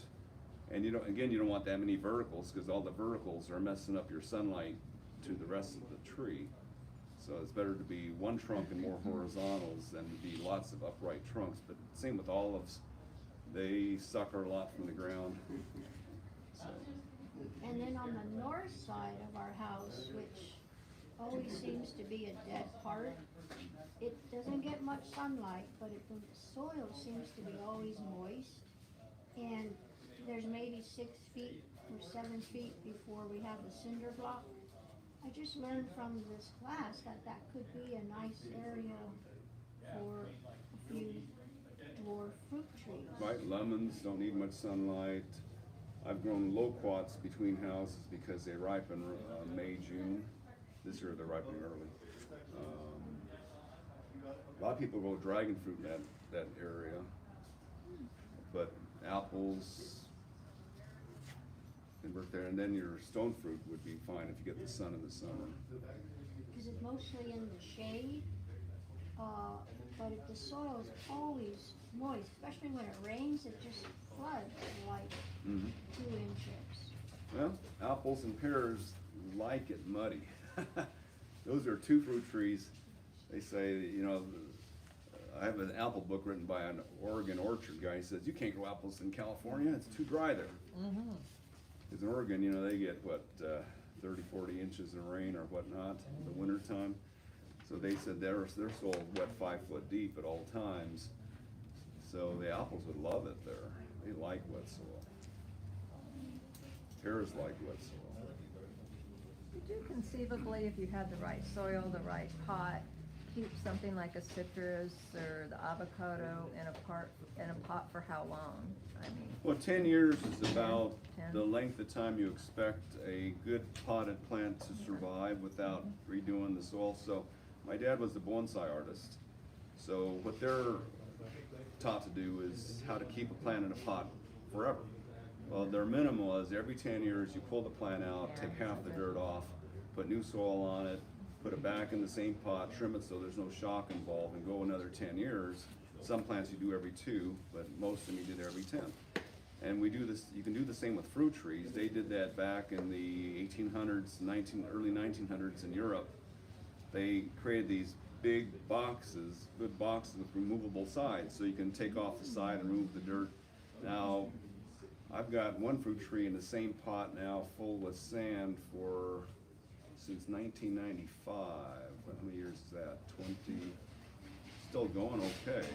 And you don't want that many verticals because all the verticals are messing up your sunlight to the rest of the tree. So it's better to be 1 trunk and more horizontals than to be lots of upright trunks. But same with olives, they sucker a lot from the ground. So. And then on the north side of our house, which always seems to be a dead part, it doesn't get much sunlight, but the soil seems to be always moist. And there's maybe 6 feet or 7 feet before we have the cinder block. I just learned from this class that could be a nice area for a few dwarf fruit trees. Right, lemons don't need much sunlight. I've grown loquats between houses because they ripen May, June. This year they're ripening early. A lot of people grow dragon fruit in that area, but apples can work there, and then your stone fruit would be fine if you get the sun in the summer. Because it's mostly in the shade, but if the soil is always moist, especially when it rains, it just floods like 2 inches. Well, apples and pears like it muddy. Those are 2 fruit trees. They say, I have an apple book written by an Oregon orchard guy. He says, you can't grow apples in California, it's too dry there. Because in Oregon, they get, 30, 40 inches of rain or whatnot in the winter time. So they said their soil is wet 5 foot deep at all times. So the apples would love it there. They like wet soil. Pears like wet soil. Could you conceivably, if you had the right soil, the right pot, keep something like a citrus or the avocado in a pot for how long? I mean, Well, 10 years is about 10. the length of time you expect a good potted plant to survive without redoing the soil. So my dad was a bonsai artist. So what they're taught to do is how to keep a plant in a pot forever. Well, their minimum is every 10 years you pull the plant out, take half the dirt off, put new soil on it, put it back in the same pot, trim it so there's no shock involved, and go another 10 years. Some plants you do every 2, but most of them you did every 10. And we do this, you can do the same with fruit trees. They did that back in the 1800s, early 1900s in Europe. They created these big boxes, good boxes with removable sides, so you can take off the side and remove the dirt. Now, I've got one fruit tree in the same pot now full with sand since 1995. How many years is that? 20, still going okay.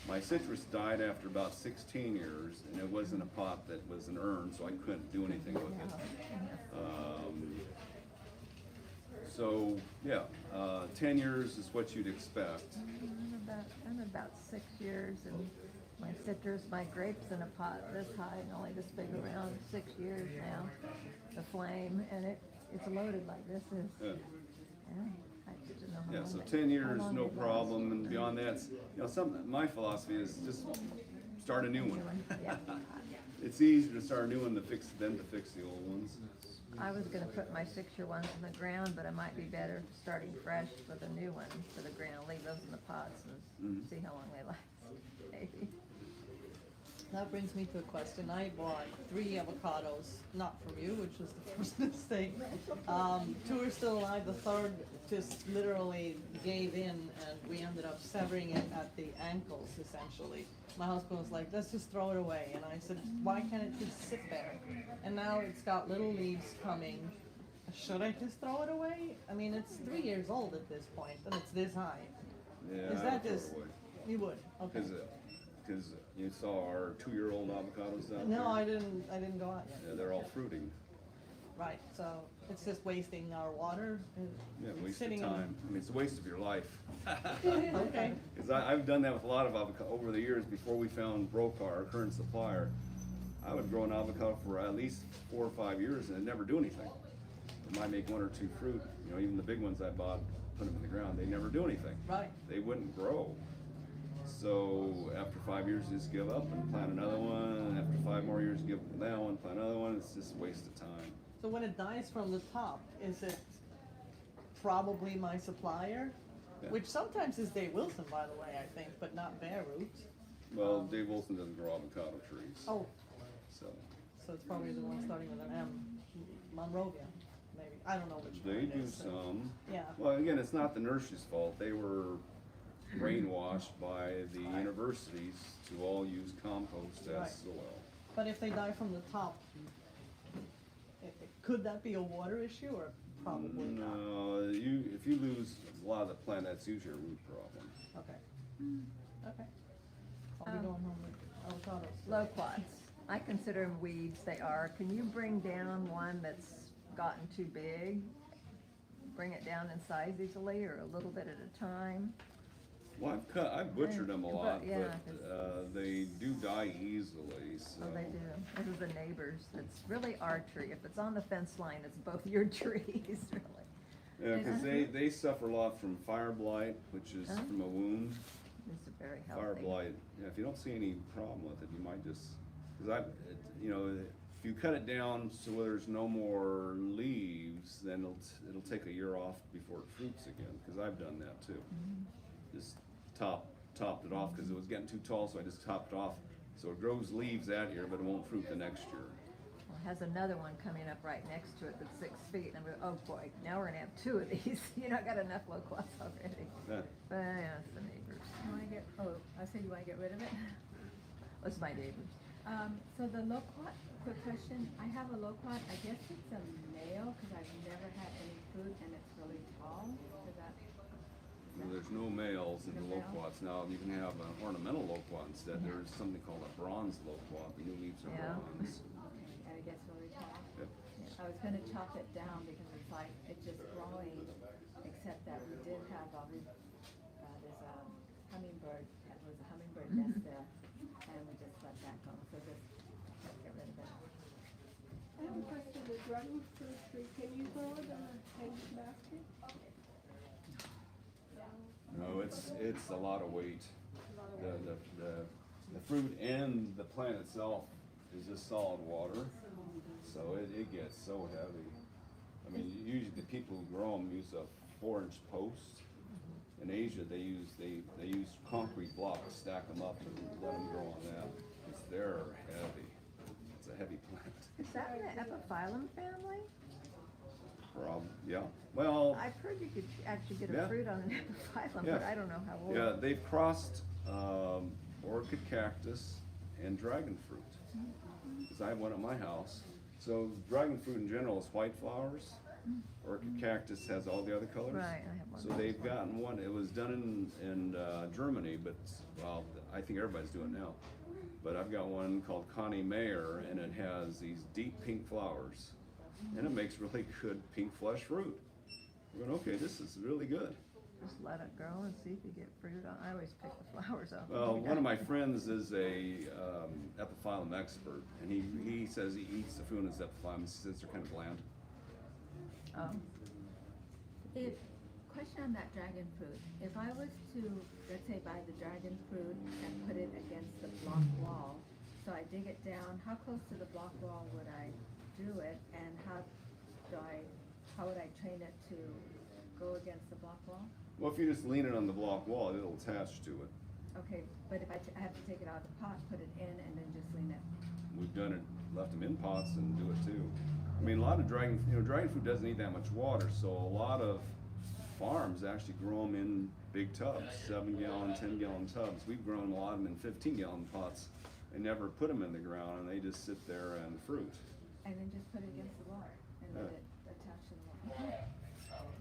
My citrus died after about 16 years, and it was in a pot that was an urn, so I couldn't do anything with it. So, yeah, 10 years is what you'd expect. I'm about 6 years, and my citrus, my grapes in a pot this high and only this big around, 6 years now. The flame, and it's loaded like this is. Yeah. Yeah, I just don't know how Yeah, long so it- 10 years, how long no it lasts. problem, and beyond that, my philosophy is just start a new one. Yeah. It's easier to start a new one than to fix the old ones. I was gonna put my 6-year ones in the ground, but it might be better starting fresh with a new one for the ground, leave those in the pots and see how long they last, maybe. That brings me to a question. I bought 3 avocados, not from you, which was the first mistake. 2 are still alive, the 3rd just literally gave in, and we ended up severing it at the ankles, essentially. My husband was like, let's just throw it away, and I said, why can't it just sit there? And now it's got little leaves coming. Should I just throw it away? I mean, it's 3 years old at this point, and it's this high. Yeah, Is I that would throw it just, away. you would, okay. Because you saw our 2-year-old avocados out there? No, I didn't go out yet. Yeah, they're all fruiting. Right, so it's just wasting our water? Yeah, waste of Sitting in- time. I mean, it's a waste of your life. Okay. Because I've done that with a lot of avocado over the years. Before we found Brocar, our current supplier, I would grow an avocado for at least 4 or 5 years and it'd never do anything. It might make 1 or 2 fruit. Even the big ones I bought put them in the ground, they never do anything. Right. They wouldn't grow. So after 5 years, you just give up and plant another one, and after 5 more years, give up that one, plant another one, it's just a waste of time. So when it dies from the top, is it probably my supplier? Yeah. Which sometimes is Dave Wilson, by the way, I think, but not bare root. Well, Dave Wilson doesn't grow avocado trees. Oh, So, so it's probably the one starting with an M, Monrovia, maybe. I don't know which one they it do is, so- some. Yeah. Well, again, it's not the nursery's fault. They were brainwashed by the universities to all use compost Right. as soil. But if they die from the top, could that be a water issue or probably not? No, if you lose a lot of the plant, that's usually a root problem. Okay. Okay. I'll be going home with avocados. Loquats, I consider them weeds, they are. Can you bring down one that's gotten too big? Bring it down in size easily or a little bit at a time? Well, I've butchered them a But, lot, yeah, but, they do die easily, so. Oh, they do. This is the neighbors. It's really our tree. If it's on the fence line, it's both your trees, really. Yeah, cause they suffer a lot from fire blight, which is Huh? from a wound. It's very Fire healthy. blight, yeah, if you don't see any problem with it, you might just, you know, if you cut it down so there's no more leaves, then it'll take a year off before it fruits again, cause I've done that too. Just topped it off, cause it was getting too tall, so I just topped it off, so it grows leaves that year, but it won't fruit the next year. Well, it has another one coming up right next to it that's 6 feet, and I'm going, oh boy, now we're gonna have 2 of these. You know, got enough loquats already. Yeah. But yeah, it's the neighbors. You wanna get, I said you wanna get rid of it? It's my neighbors. So the loquat, quick question, I have a loquat, I guess it's a male, cause I've never had any fruit and it's really tall, is that? Well, there's no males in the No male? loquats. Now, you can have an ornamental loquat instead. There's something called a bronze loquat. The new leaves are Yeah. bronze. And it gets really tall? Yep. I was gonna chop it down because it's like, it's just growing, except that we did have, there's a hummingbird, it was a hummingbird nest there, and we just let that go, so just get rid of it. I have a question, the dragon fruit tree, can you grow it in a hanging basket? No, it's a lot of weight. The fruit and the plant itself is just solid water, so it gets so heavy. I mean, usually the people who grow them use a 4-inch post. In Asia, they use concrete blocks, stack them up and let them grow on that. Because they're heavy. It's a heavy plant. Is that in the epiphyllum family? Yeah, well. I've heard you could actually get Yeah. a fruit on an epiphyllum, Yeah. but I don't know how old. Yeah, they've crossed orchid cactus and dragon fruit. Because I have one at my house. So dragon fruit in general is white flowers. Orchid cactus has all the other colors. Right, I have one. So they've gotten one, it was done in Germany, but, well, I think everybody's doing it now. But I've got one called Connie Mayer, and it has these deep pink flowers. And it makes really good pink flesh fruit. We're going, okay, this is really good. Just let it grow and see if you get fruit on. I always pick the flowers off. Well, one of my friends is a epiphyllum expert, and he says he eats the fruit in his epiphyllum since they're kind of bland. Question on that dragon fruit, if I was to, let's say, buy the dragon fruit and put it against the block wall, so I dig it down, how close to the block wall would I do it, and how would I train it to go against the block wall? Well, if you just lean it on the block wall, it'll attach to it. Okay, but if I have to take it out of the pot, put it in, and then just lean it. We've done it, left them in pots and do it too. I mean, a lot of dragon fruit doesn't need that much water, so a lot of farms actually grow them in big tubs, 7-gallon, 10-gallon tubs. We've grown a lot of them in 15-gallon pots and never put them in the ground, and they just sit there and fruit. And then just put it against the wall, and let it attach to the wall.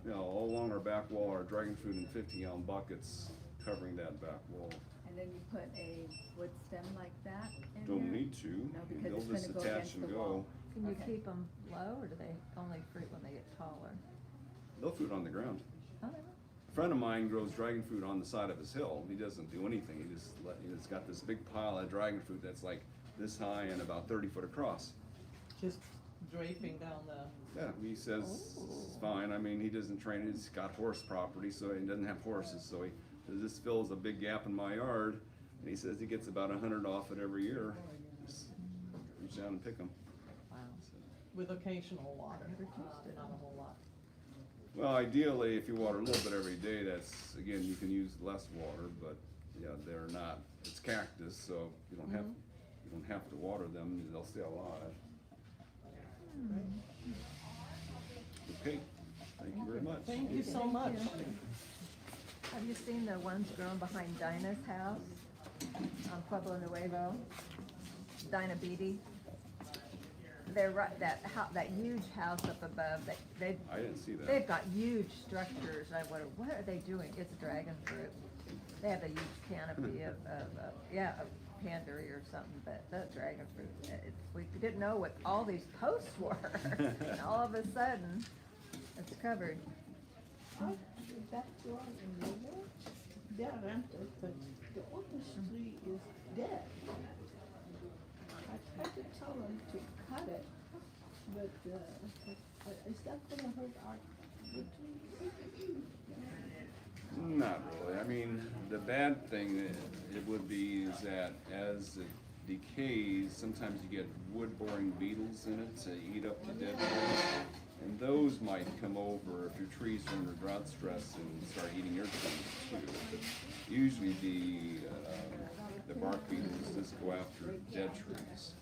You know, all along our back wall are dragon fruit in 50-gallon buckets covering that back wall. And then you put a wood stem like that in Don't there? need to. No, because They'll it's just gonna go attach against and the go. wall. Can you Okay. keep them low, or do they only fruit when they get taller? They'll fruit on the ground. Oh, they will. A friend of mine grows dragon fruit on the side of his hill. He doesn't do anything. He's got this big pile of dragon fruit that's like this high and about 30 foot across. Just draping down the, Yeah, he says it's fine. I mean, he doesn't train it. He's got horse property, so he doesn't have horses. So he says, this fills a big gap in my yard. And he says he gets about 100 off it every year. Just reach down and pick them. wow, with occasional water, not a whole lot. Well, ideally, if you water a little bit every day, that's, again, you can use less water, but yeah, they're not, it's cactus, so you don't have to water them. They'll stay alive. Okay, thank you very much. Thank you so much. Have you seen the ones grown behind Dinah's house on Pueblo Nuevo? Dinah Beatty. They're right, that huge house up above, they, I didn't see that. they've got huge structures. I wonder, what are they doing? It's dragon fruit. They have a huge canopy of pandery or something, but the dragon fruit, we didn't know what all these posts were. And all of a sudden, it's covered. That one in the middle, they're rented, but the oldest tree is dead. I tried to tell them to cut it, but is that gonna hurt our good trees? Not really. I mean, the bad thing it would be is that as it decays, sometimes you get wood-boring beetles in it to eat up the dead wood. And those might come over if your trees are under drought stress and start eating your trees too. But usually the bark beetles just go after dead trees.